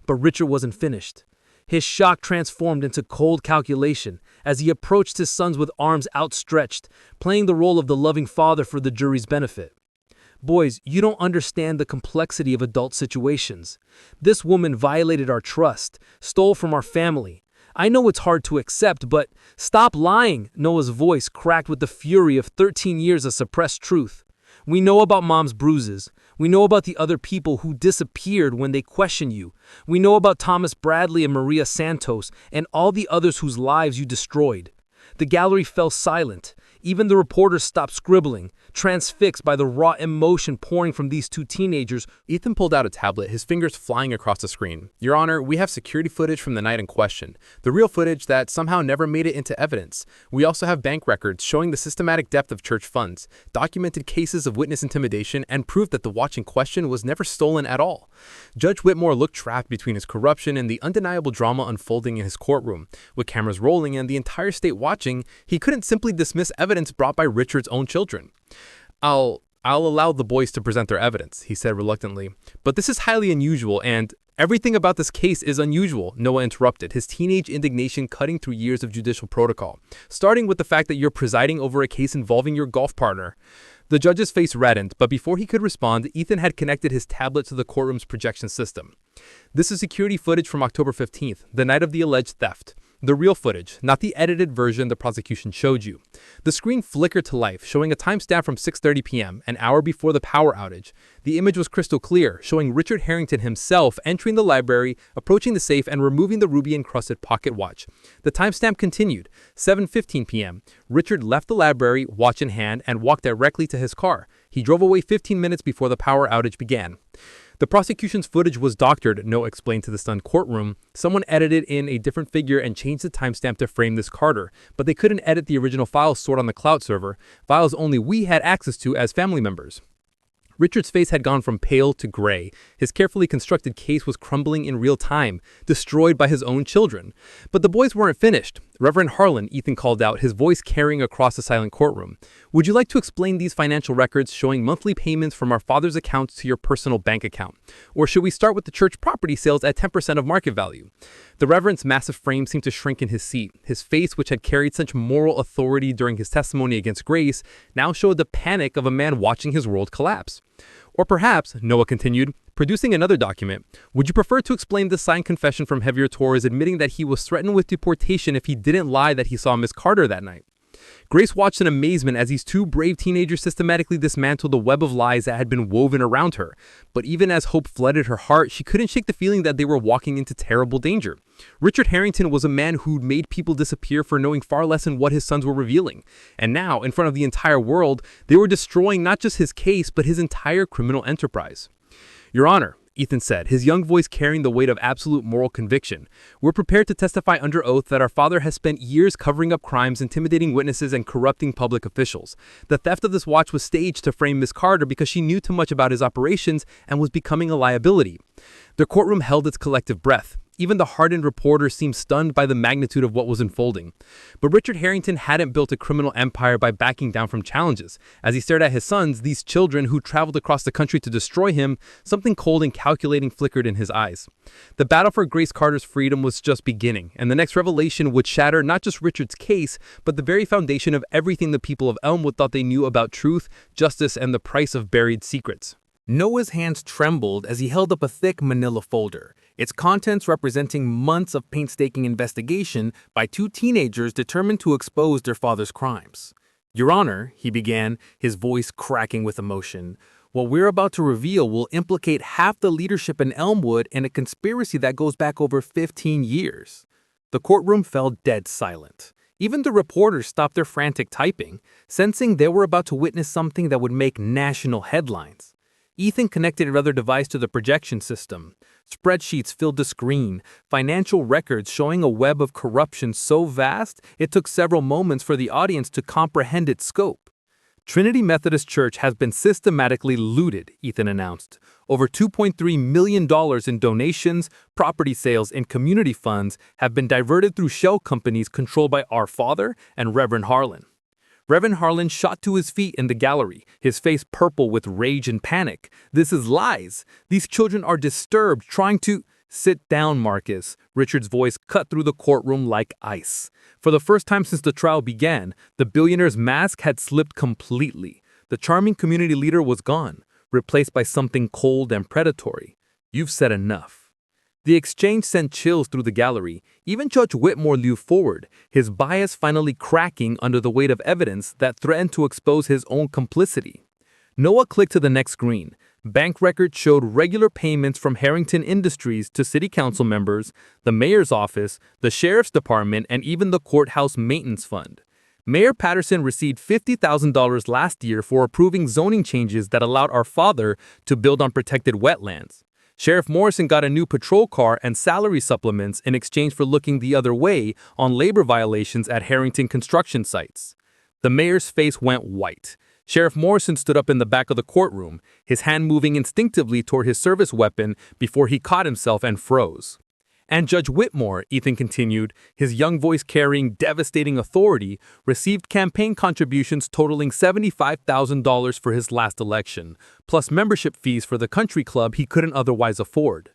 But Richard wasn't finished. His shock transformed into cold calculation as he approached his sons with arms outstretched, playing the role of the loving father for the jury's benefit. "Boys, you don't understand the complexity of adult situations. This woman violated our trust, stole from our family. I know it's hard to accept, but stop lying." Noah's voice cracked with the fury of 13 years of suppressed truth. We know about Mom's bruises. We know about the other people who disappeared when they questioned you. We know about Thomas Bradley and Maria Santos and all the others whose lives you destroyed. The gallery fell silent. Even the reporters stopped scribbling, transfixed by the raw emotion pouring from these two teenagers. Ethan pulled out a tablet, his fingers flying across the screen. Your Honor, we have security footage from the night in question, the real footage that somehow never made it into evidence. We also have bank records showing the systematic depth of church funds, documented cases of witness intimidation, and proof that the watch in question was never stolen at all. Judge Whitmore looked trapped between his corruption and the undeniable drama unfolding in his courtroom. With cameras rolling and the entire state watching, he couldn't simply dismiss evidence brought by Richard's own children. I'll allow the boys to present their evidence, he said reluctantly. But this is highly unusual, and everything about this case is unusual, Noah interrupted, his teenage indignation cutting through years of judicial protocol, starting with the fact that you're presiding over a case involving your golf partner. The judge's face reddened, but before he could respond, Ethan had connected his tablet to the courtroom's projection system. This is security footage from October 15th, the night of the alleged theft. The real footage, not the edited version the prosecution showed you. The screen flickered to life, showing a timestamp from 6:30 p.m., an hour before the power outage. The image was crystal clear, showing Richard Harrington himself entering the library, approaching the safe, and removing the ruby-encrusted pocket watch. The timestamp continued, 7:15 p.m. Richard left the library, watch in hand, and walked directly to his car. He drove away 15 minutes before the power outage began. The prosecution's footage was doctored, Noah explained to the stunned courtroom. Someone edited in a different figure and changed the timestamp to frame this Carter, but they couldn't edit the original files stored on the cloud server, files only we had access to as family members. Richard's face had gone from pale to gray. His carefully constructed case was crumbling in real time, destroyed by his own children. But the boys weren't finished. Reverend Harlan, Ethan called out, his voice carrying across the silent courtroom. Would you like to explain these financial records showing monthly payments from our father's accounts to your personal bank account? Or should we start with the church property sales at 10% of market value? The Reverend's massive frame seemed to shrink in his seat. His face, which had carried such moral authority during his testimony against Grace, now showed the panic of a man watching his world collapse. Or perhaps, Noah continued, producing another document, would you prefer to explain the signed confession from Javier Torres admitting that he was threatened with deportation if he didn't lie that he saw Miss Carter that night? Grace watched in amazement as these two brave teenagers systematically dismantled the web of lies that had been woven around her. But even as hope flooded her heart, she couldn't shake the feeling that they were walking into terrible danger. Richard Harrington was a man who'd made people disappear for knowing far less than what his sons were revealing. And now, in front of the entire world, they were destroying not just his case, but his entire criminal enterprise. Your Honor, Ethan said, his young voice carrying the weight of absolute moral conviction. We're prepared to testify under oath that our father has spent years covering up crimes, intimidating witnesses, and corrupting public officials. The theft of this watch was staged to frame Miss Carter because she knew too much about his operations and was becoming a liability. The courtroom held its collective breath. Even the hardened reporters seemed stunned by the magnitude of what was unfolding. But Richard Harrington hadn't built a criminal empire by backing down from challenges. As he stared at his sons, these children who traveled across the country to destroy him, something cold and calculating flickered in his eyes. The battle for Grace Carter's freedom was just beginning, and the next revelation would shatter not just Richard's case, but the very foundation of everything the people of Elmwood thought they knew about truth, justice, and the price of buried secrets. Noah's hands trembled as he held up a thick manila folder, its contents representing months of painstaking investigation by two teenagers determined to expose their father's crimes. Your Honor, he began, his voice cracking with emotion, what we're about to reveal will implicate half the leadership in Elmwood in a conspiracy that goes back over 15 years. The courtroom fell dead silent. Even the reporters stopped their frantic typing, sensing they were about to witness something that would make national headlines. Ethan connected another device to the projection system. Spreadsheets filled the screen, financial records showing a web of corruption so vast it took several moments for the audience to comprehend its scope. Trinity Methodist Church has been systematically looted, Ethan announced. Over $2.3 million in donations, property sales, and community funds have been diverted through shell companies controlled by our father and Reverend Harlan. Reverend Harlan shot to his feet in the gallery, his face purple with rage and panic. This is lies. These children are disturbed, trying to— Sit down, Marcus. Richard's voice cut through the courtroom like ice. For the first time since the trial began, the billionaire's mask had slipped completely. The charming community leader was gone, replaced by something cold and predatory. You've said enough. The exchange sent chills through the gallery. Even Judge Whitmore leaned forward, his bias finally cracking under the weight of evidence that threatened to expose his own complicity. Noah clicked to the next screen. Bank records showed regular payments from Harrington Industries to city council members, the mayor's office, the sheriff's department, and even the courthouse maintenance fund. Mayor Patterson received $50,000 last year for approving zoning changes that allowed our father to build on protected wetlands. Sheriff Morrison got a new patrol car and salary supplements in exchange for looking the other way on labor violations at Harrington construction sites. The mayor's face went white. Sheriff Morrison stood up in the back of the courtroom, his hand moving instinctively toward his service weapon before he caught himself and froze. And Judge Whitmore, Ethan continued, his young voice carrying devastating authority, received campaign contributions totaling $75,000 for his last election, plus membership fees for the country club he couldn't otherwise afford.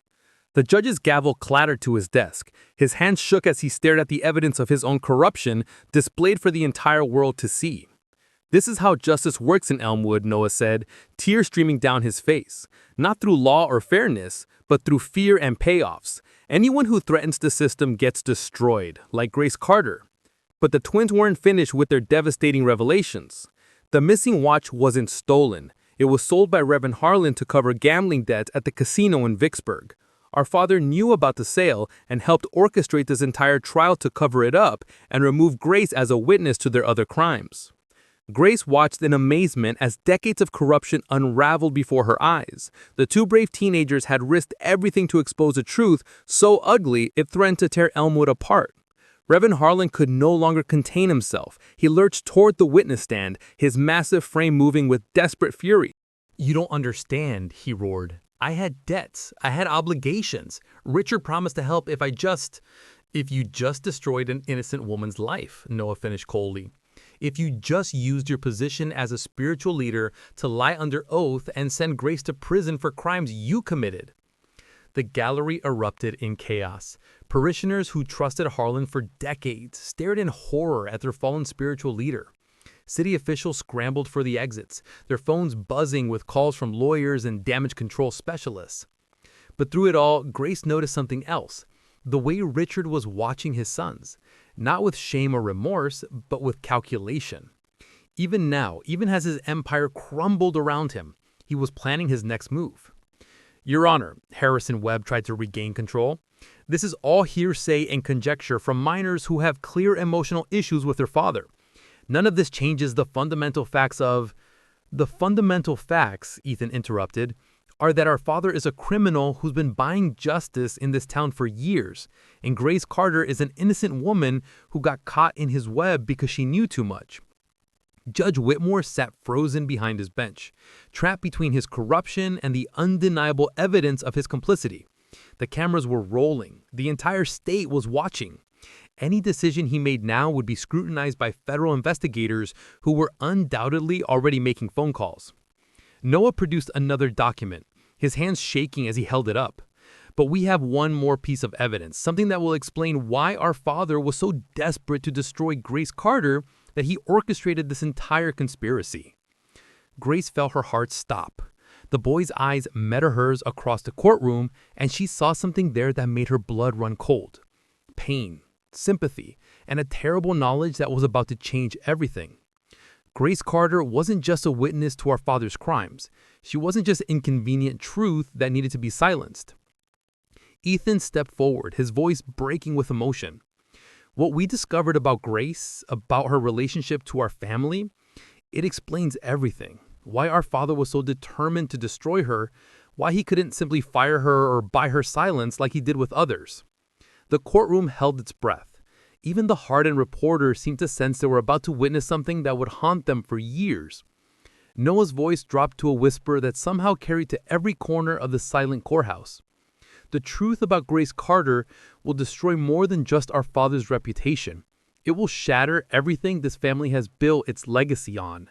The judge's gavel clattered to his desk. His hands shook as he stared at the evidence of his own corruption displayed for the entire world to see. This is how justice works in Elmwood, Noah said, tears streaming down his face. Not through law or fairness, but through fear and payoffs. Anyone who threatens the system gets destroyed, like Grace Carter. But the twins weren't finished with their devastating revelations. The missing watch wasn't stolen. It was sold by Reverend Harlan to cover gambling debts at the casino in Vicksburg. Our father knew about the sale and helped orchestrate this entire trial to cover it up and remove Grace as a witness to their other crimes. Grace watched in amazement as decades of corruption unraveled before her eyes. The two brave teenagers had risked everything to expose a truth so ugly it threatened to tear Elmwood apart. Reverend Harlan could no longer contain himself. He lurched toward the witness stand, his massive frame moving with desperate fury. "You don't understand," he roared. "I had debts. I had obligations. Richard promised to help if you just destroyed an innocent woman's life," Noah finished coldly. "If you just used your position as a spiritual leader to lie under oath and send Grace to prison for crimes you committed." The gallery erupted in chaos. Parishioners who trusted Harlan for decades stared in horror at their fallen spiritual leader. City officials scrambled for the exits, their phones buzzing with calls from lawyers and damage control specialists. But through it all, Grace noticed something else: the way Richard was watching his sons. Not with shame or remorse, but with calculation. Even now, even as his empire crumbled around him, he was planning his next move. "Your Honor," Harrison Webb tried to regain control, "this is all hearsay and conjecture from minors who have clear emotional issues with their father. None of this changes the fundamental facts of—" "The fundamental facts," Ethan interrupted, "are that our father is a criminal who's been buying justice in this town for years, and Grace Carter is an innocent woman who got caught in his web because she knew too much." Judge Whitmore sat frozen behind his bench, trapped between his corruption and the undeniable evidence of his complicity. The cameras were rolling. The entire state was watching. Any decision he made now would be scrutinized by federal investigators who were undoubtedly already making phone calls. Noah produced another document, his hands shaking as he held it up. "But we have one more piece of evidence, something that will explain why our father was so desperate to destroy Grace Carter that he orchestrated this entire conspiracy." Grace felt her heart stop. The boy's eyes met hers across the courtroom, and she saw something there that made her blood run cold. Pain, sympathy, and a terrible knowledge that was about to change everything. Grace Carter wasn't just a witness to our father's crimes. She wasn't just inconvenient truth that needed to be silenced. Ethan stepped forward, his voice breaking with emotion. "What we discovered about Grace, about her relationship to our family, it explains everything. Why our father was so determined to destroy her, why he couldn't simply fire her or buy her silence like he did with others." The courtroom held its breath. Even the hardened reporters seemed to sense they were about to witness something that would haunt them for years. Noah's voice dropped to a whisper that somehow carried to every corner of the silent courthouse. "The truth about Grace Carter will destroy more than just our father's reputation. It will shatter everything this family has built its legacy on."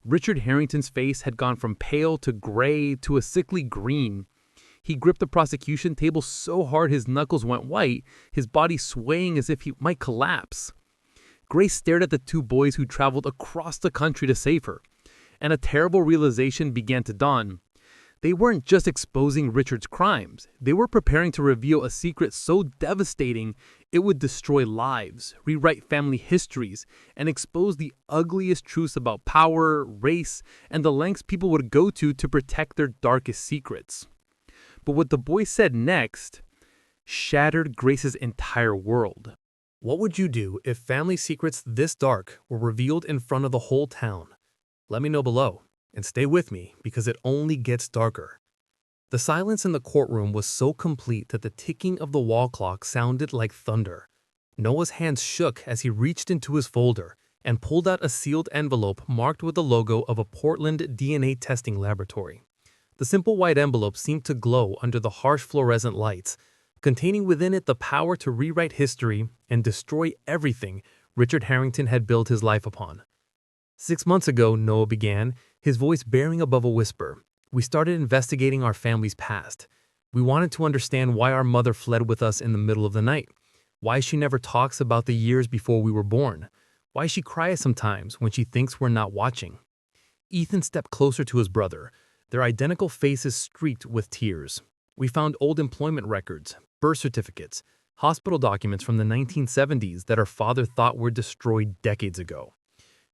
Richard Harrington's face had gone from pale to gray to a sickly green. He gripped the prosecution table so hard his knuckles went white, his body swaying as if he might collapse. Grace stared at the two boys who traveled across the country to save her, and a terrible realization began to dawn. They weren't just exposing Richard's crimes, they were preparing to reveal a secret so devastating it would destroy lives, rewrite family histories, and expose the ugliest truths about power, race, and the lengths people would go to protect their darkest secrets. But what the boy said next shattered Grace's entire world. What would you do if family secrets this dark were revealed in front of the whole town? Let me know below, and stay with me because it only gets darker. The silence in the courtroom was so complete that the ticking of the wall clock sounded like thunder. Noah's hands shook as he reached into his folder and pulled out a sealed envelope marked with the logo of a Portland DNA testing laboratory. The simple white envelope seemed to glow under the harsh fluorescent lights, containing within it the power to rewrite history and destroy everything Richard Harrington had built his life upon. 6 months ago, Noah began, his voice bearing above a whisper. We started investigating our family's past. We wanted to understand why our mother fled with us in the middle of the night, why she never talks about the years before we were born, why she cries sometimes when she thinks we're not watching. Ethan stepped closer to his brother, their identical faces streaked with tears. We found old employment records, birth certificates, hospital documents from the 1970s that our father thought were destroyed decades ago.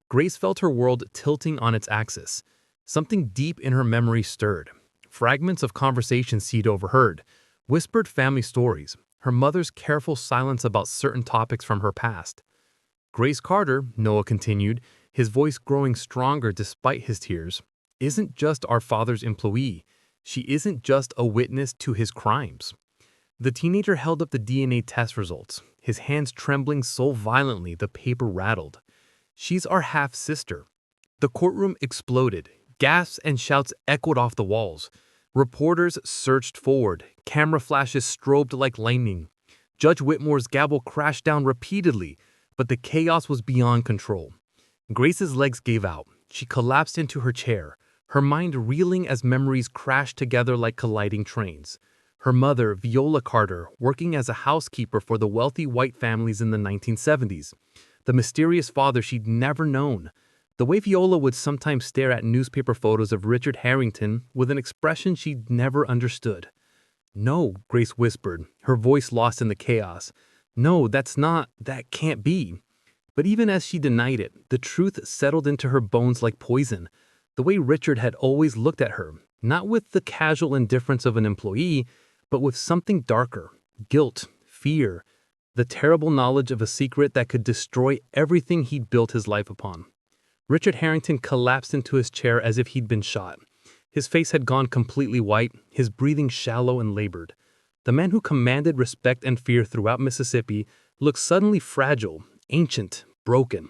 Grace felt her world tilting on its axis. Something deep in her memory stirred. Fragments of conversations she'd overheard, whispered family stories, her mother's careful silence about certain topics from her past. Grace Carter, Noah continued, his voice growing stronger despite his tears, isn't just our father's employee. She isn't just a witness to his crimes. The teenager held up the DNA test results, his hands trembling so violently the paper rattled. She's our half-sister. The courtroom exploded. Gasps and shouts echoed off the walls. Reporters surged forward. Camera flashes strobed like lightning. Judge Whitmore's gavel crashed down repeatedly, but the chaos was beyond control. Grace's legs gave out. She collapsed into her chair, her mind reeling as memories crashed together like colliding trains. Her mother, Viola Carter, working as a housekeeper for the wealthy white families in the 1970s. The mysterious father she'd never known. The way Viola would sometimes stare at newspaper photos of Richard Harrington with an expression she'd never understood. "No," Grace whispered, her voice lost in the chaos. "No, that can't be." But even as she denied it, the truth settled into her bones like poison. The way Richard had always looked at her, not with the casual indifference of an employee, but with something darker, guilt, fear, the terrible knowledge of a secret that could destroy everything he'd built his life upon. Richard Harrington collapsed into his chair as if he'd been shot. His face had gone completely white, his breathing shallow and labored. The man who commanded respect and fear throughout Mississippi looked suddenly fragile, ancient, broken.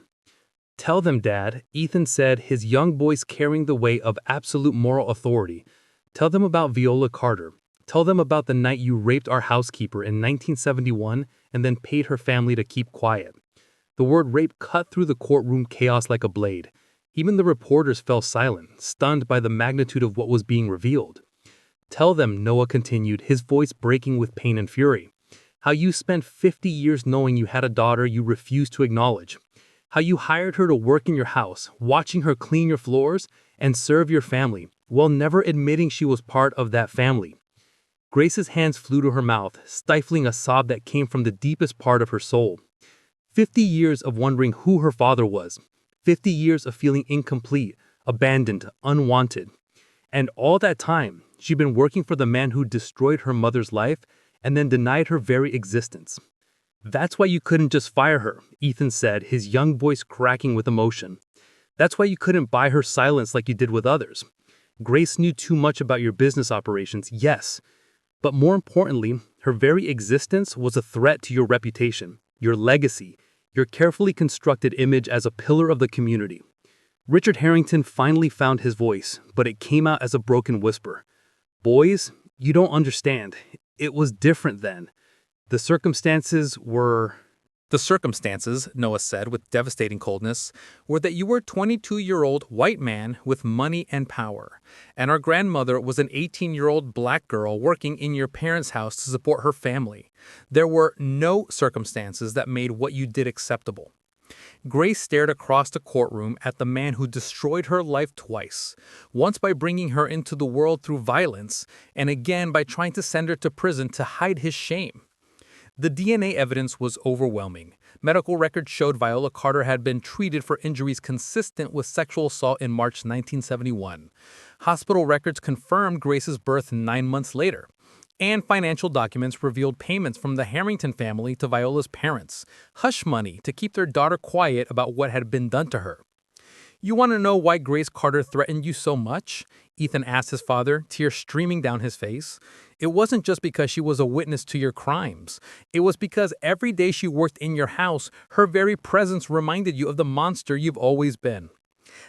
"Tell them, Dad," Ethan said, his young voice carrying the weight of absolute moral authority. "Tell them about Viola Carter. Tell them about the night you raped our housekeeper in 1971 and then paid her family to keep quiet." The word rape cut through the courtroom chaos like a blade. Even the reporters fell silent, stunned by the magnitude of what was being revealed. "Tell them," Noah continued, his voice breaking with pain and fury, "how you spent 50 years knowing you had a daughter you refused to acknowledge. How you hired her to work in your house, watching her clean your floors and serve your family, while never admitting she was part of that family." Grace's hands flew to her mouth, stifling a sob that came from the deepest part of her soul. 50 years of wondering who her father was. 50 years of feeling incomplete, abandoned, unwanted. And all that time, she'd been working for the man who destroyed her mother's life and then denied her very existence. "That's why you couldn't just fire her," Ethan said, his young voice cracking with emotion. "That's why you couldn't buy her silence like you did with others. Grace knew too much about your business operations, yes. But more importantly, her very existence was a threat to your reputation, your legacy, your carefully constructed image as a pillar of the community." Richard Harrington finally found his voice, but it came out as a broken whisper. "Boys, you don't understand. It was different then. The circumstances were..." The circumstances, Noah said with devastating coldness, were that you were a 22-year-old white man with money and power, and our grandmother was an 18-year-old black girl working in your parents' house to support her family. There were no circumstances that made what you did acceptable. Grace stared across the courtroom at the man who destroyed her life twice, once by bringing her into the world through violence, and again by trying to send her to prison to hide his shame. The DNA evidence was overwhelming. Medical records showed Viola Carter had been treated for injuries consistent with sexual assault in March 1971. Hospital records confirmed Grace's birth 9 months later. And financial documents revealed payments from the Harrington family to Viola's parents, hush money to keep their daughter quiet about what had been done to her. "You want to know why Grace Carter threatened you so much?" Ethan asked his father, tears streaming down his face. "It wasn't just because she was a witness to your crimes. It was because every day she worked in your house, her very presence reminded you of the monster you've always been."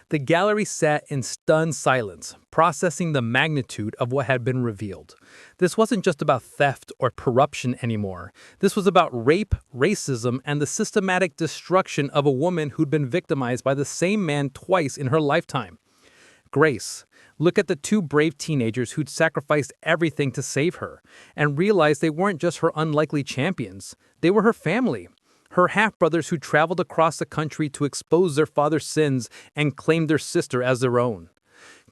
The gallery sat in stunned silence, processing the magnitude of what had been revealed. This wasn't just about theft or corruption anymore. This was about rape, racism, and the systematic destruction of a woman who'd been victimized by the same man twice in her lifetime. Grace, look at the two brave teenagers who'd sacrificed everything to save her, and realize they weren't just her unlikely champions. They were her family. Her half-brothers who traveled across the country to expose their father's sins and claim their sister as their own.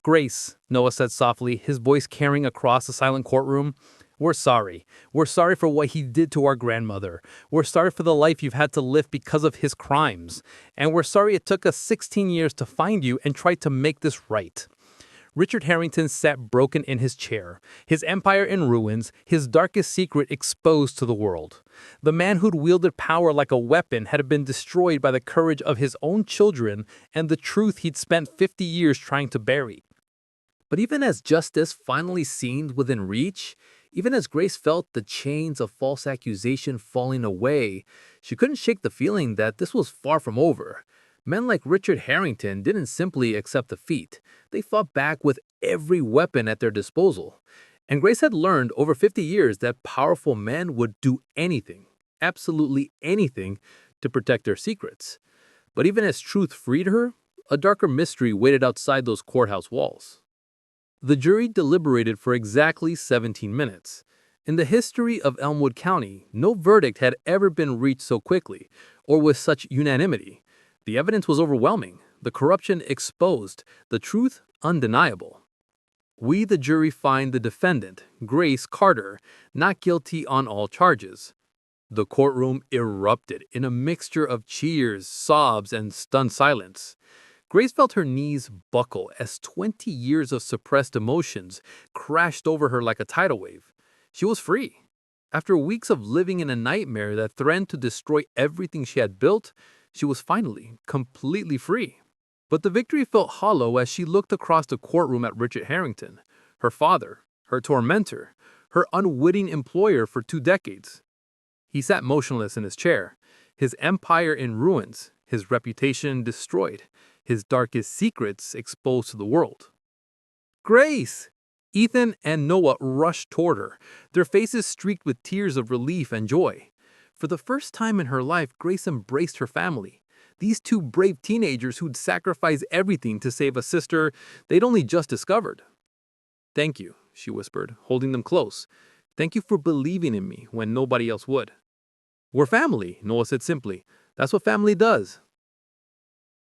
"Grace," Noah said softly, his voice carrying across the silent courtroom, "we're sorry. We're sorry for what he did to our grandmother. We're sorry for the life you've had to live because of his crimes. And we're sorry it took us 16 years to find you and try to make this right." Richard Harrington sat broken in his chair, his empire in ruins, his darkest secret exposed to the world. The man who'd wielded power like a weapon had been destroyed by the courage of his own children and the truth he'd spent 50 years trying to bury. But even as justice finally seemed within reach, even as Grace felt the chains of false accusation falling away, she couldn't shake the feeling that this was far from over. Men like Richard Harrington didn't simply accept defeat. They fought back with every weapon at their disposal. And Grace had learned over 50 years that powerful men would do anything, absolutely anything, to protect their secrets. But even as truth freed her, a darker mystery waited outside those courthouse walls. The jury deliberated for exactly 17 minutes. In the history of Elmwood County, no verdict had ever been reached so quickly, or with such unanimity. The evidence was overwhelming, the corruption exposed, the truth undeniable. "We, the jury, find the defendant, Grace Carter, not guilty on all charges." The courtroom erupted in a mixture of cheers, sobs, and stunned silence. Grace felt her knees buckle as 20 years of suppressed emotions crashed over her like a tidal wave. She was free. After weeks of living in a nightmare that threatened to destroy everything she had built, she was finally completely free. But the victory felt hollow as she looked across the courtroom at Richard Harrington, her father, her tormentor, her unwitting employer for 2 decades. He sat motionless in his chair, his empire in ruins, his reputation destroyed, his darkest secrets exposed to the world. "Grace!" Ethan and Noah rushed toward her, their faces streaked with tears of relief and joy. For the first time in her life, Grace embraced her family. These two brave teenagers who'd sacrificed everything to save a sister they'd only just discovered. "Thank you," she whispered, holding them close. "Thank you for believing in me when nobody else would." "We're family," Noah said simply. "That's what family does."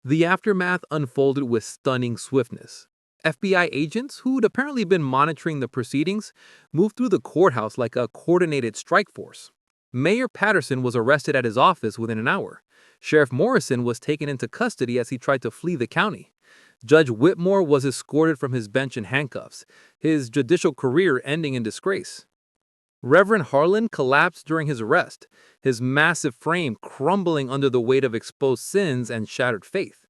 The aftermath unfolded with stunning swiftness. FBI agents, who'd apparently been monitoring the proceedings, moved through the courthouse like a coordinated strike force. Mayor Patterson was arrested at his office within an hour. Sheriff Morrison was taken into custody as he tried to flee the county. Judge Whitmore was escorted from his bench in handcuffs, his judicial career ending in disgrace. Reverend Harlan collapsed during his arrest, his massive frame crumbling under the weight of exposed sins and shattered faith.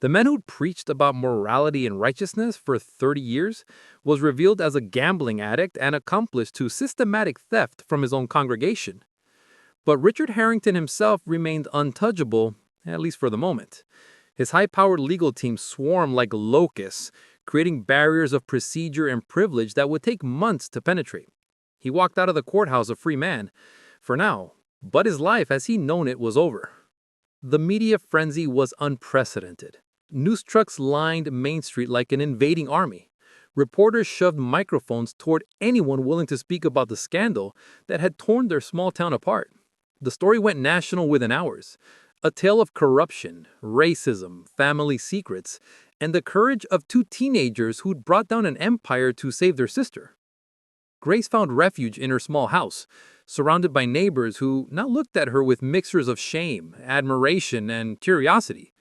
The man who'd preached about morality and righteousness for 30 years was revealed as a gambling addict and accomplice to systematic theft from his own congregation. But Richard Harrington himself remained untouchable, at least for the moment. His high-powered legal team swarmed like locusts, creating barriers of procedure and privilege that would take months to penetrate. He walked out of the courthouse a free man, for now, but his life as he'd known it was over. The media frenzy was unprecedented. News trucks lined Main Street like an invading army. Reporters shoved microphones toward anyone willing to speak about the scandal that had torn their small town apart. The story went national within hours. A tale of corruption, racism, family secrets, and the courage of two teenagers who'd brought down an empire to save their sister. Grace found refuge in her small house, surrounded by neighbors who now looked at her with mixtures of shame, admiration, and curiosity.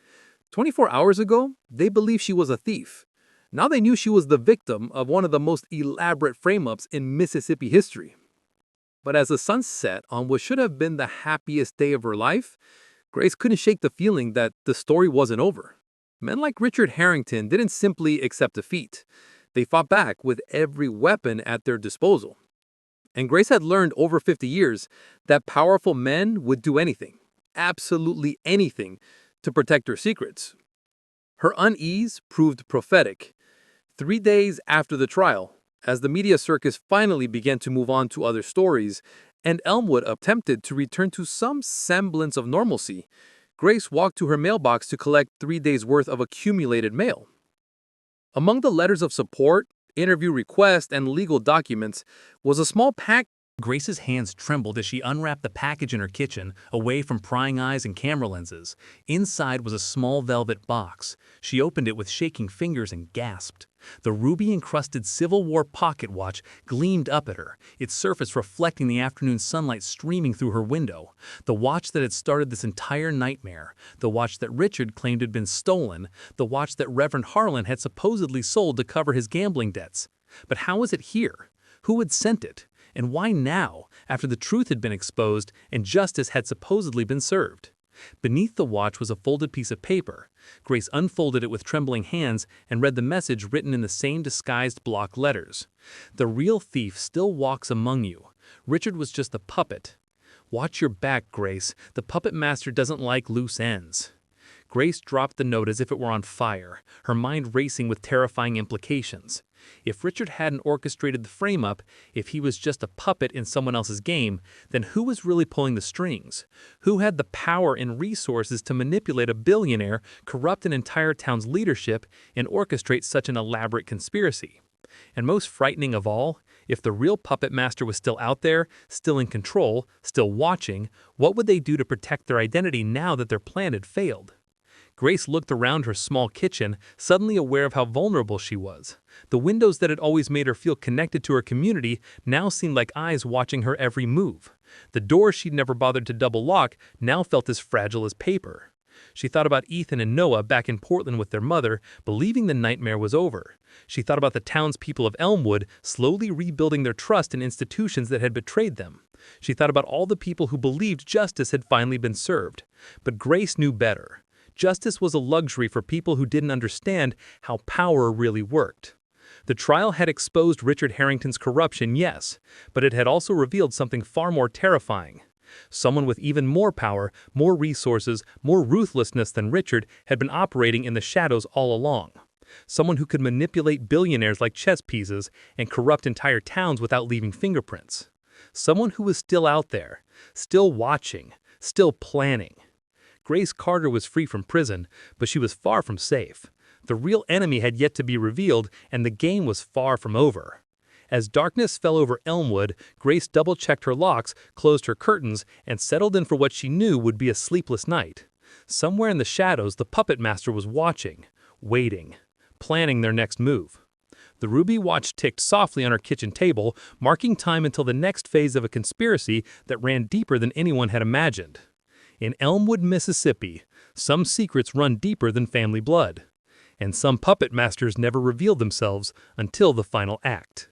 24 hours ago, they believed she was a thief. Now they knew she was the victim of one of the most elaborate frame-ups in Mississippi history. But as the sun set on what should have been the happiest day of her life, Grace couldn't shake the feeling that the story wasn't over. Men like Richard Harrington didn't simply accept defeat. They fought back with every weapon at their disposal. And Grace had learned over 50 years that powerful men would do anything, absolutely anything, to protect their secrets. Her unease proved prophetic. 3 days after the trial, as the media circus finally began to move on to other stories, and Elmwood attempted to return to some semblance of normalcy, Grace walked to her mailbox to collect 3 days' worth of accumulated mail. Among the letters of support, interview requests, and legal documents was a small pack. Grace's hands trembled as she unwrapped the package in her kitchen, away from prying eyes and camera lenses. Inside was a small velvet box. She opened it with shaking fingers and gasped. The ruby-encrusted Civil War pocket watch gleamed up at her, its surface reflecting the afternoon sunlight streaming through her window. The watch that had started this entire nightmare, the watch that Richard claimed had been stolen, the watch that Reverend Harlan had supposedly sold to cover his gambling debts. But how was it here? Who had sent it? And why now, after the truth had been exposed and justice had supposedly been served? Beneath the watch was a folded piece of paper. Grace unfolded it with trembling hands and read the message written in the same disguised block letters. "The real thief still walks among you. Richard was just a puppet. Watch your back, Grace. The puppet master doesn't like loose ends." Grace dropped the note as if it were on fire, her mind racing with terrifying implications. If Richard hadn't orchestrated the frame-up, if he was just a puppet in someone else's game, then who was really pulling the strings? Who had the power and resources to manipulate a billionaire, corrupt an entire town's leadership, and orchestrate such an elaborate conspiracy? And most frightening of all, if the real puppet master was still out there, still in control, still watching, what would they do to protect their identity now that their plan had failed? Grace looked around her small kitchen, suddenly aware of how vulnerable she was. The windows that had always made her feel connected to her community now seemed like eyes watching her every move. The doors she'd never bothered to double lock now felt as fragile as paper. She thought about Ethan and Noah back in Portland with their mother, believing the nightmare was over. She thought about the townspeople of Elmwood slowly rebuilding their trust in institutions that had betrayed them. She thought about all the people who believed justice had finally been served. But Grace knew better. Justice was a luxury for people who didn't understand how power really worked. The trial had exposed Richard Harrington's corruption, yes, but it had also revealed something far more terrifying. Someone with even more power, more resources, more ruthlessness than Richard had been operating in the shadows all along. Someone who could manipulate billionaires like chess pieces and corrupt entire towns without leaving fingerprints. Someone who was still out there, still watching, still planning. Grace Carter was free from prison, but she was far from safe. The real enemy had yet to be revealed, and the game was far from over. As darkness fell over Elmwood, Grace double-checked her locks, closed her curtains, and settled in for what she knew would be a sleepless night. Somewhere in the shadows, the puppet master was watching, waiting, planning their next move. The ruby watch ticked softly on her kitchen table, marking time until the next phase of a conspiracy that ran deeper than anyone had imagined. In Elmwood, Mississippi, some secrets run deeper than family blood, and some puppet masters never revealed themselves until the final act.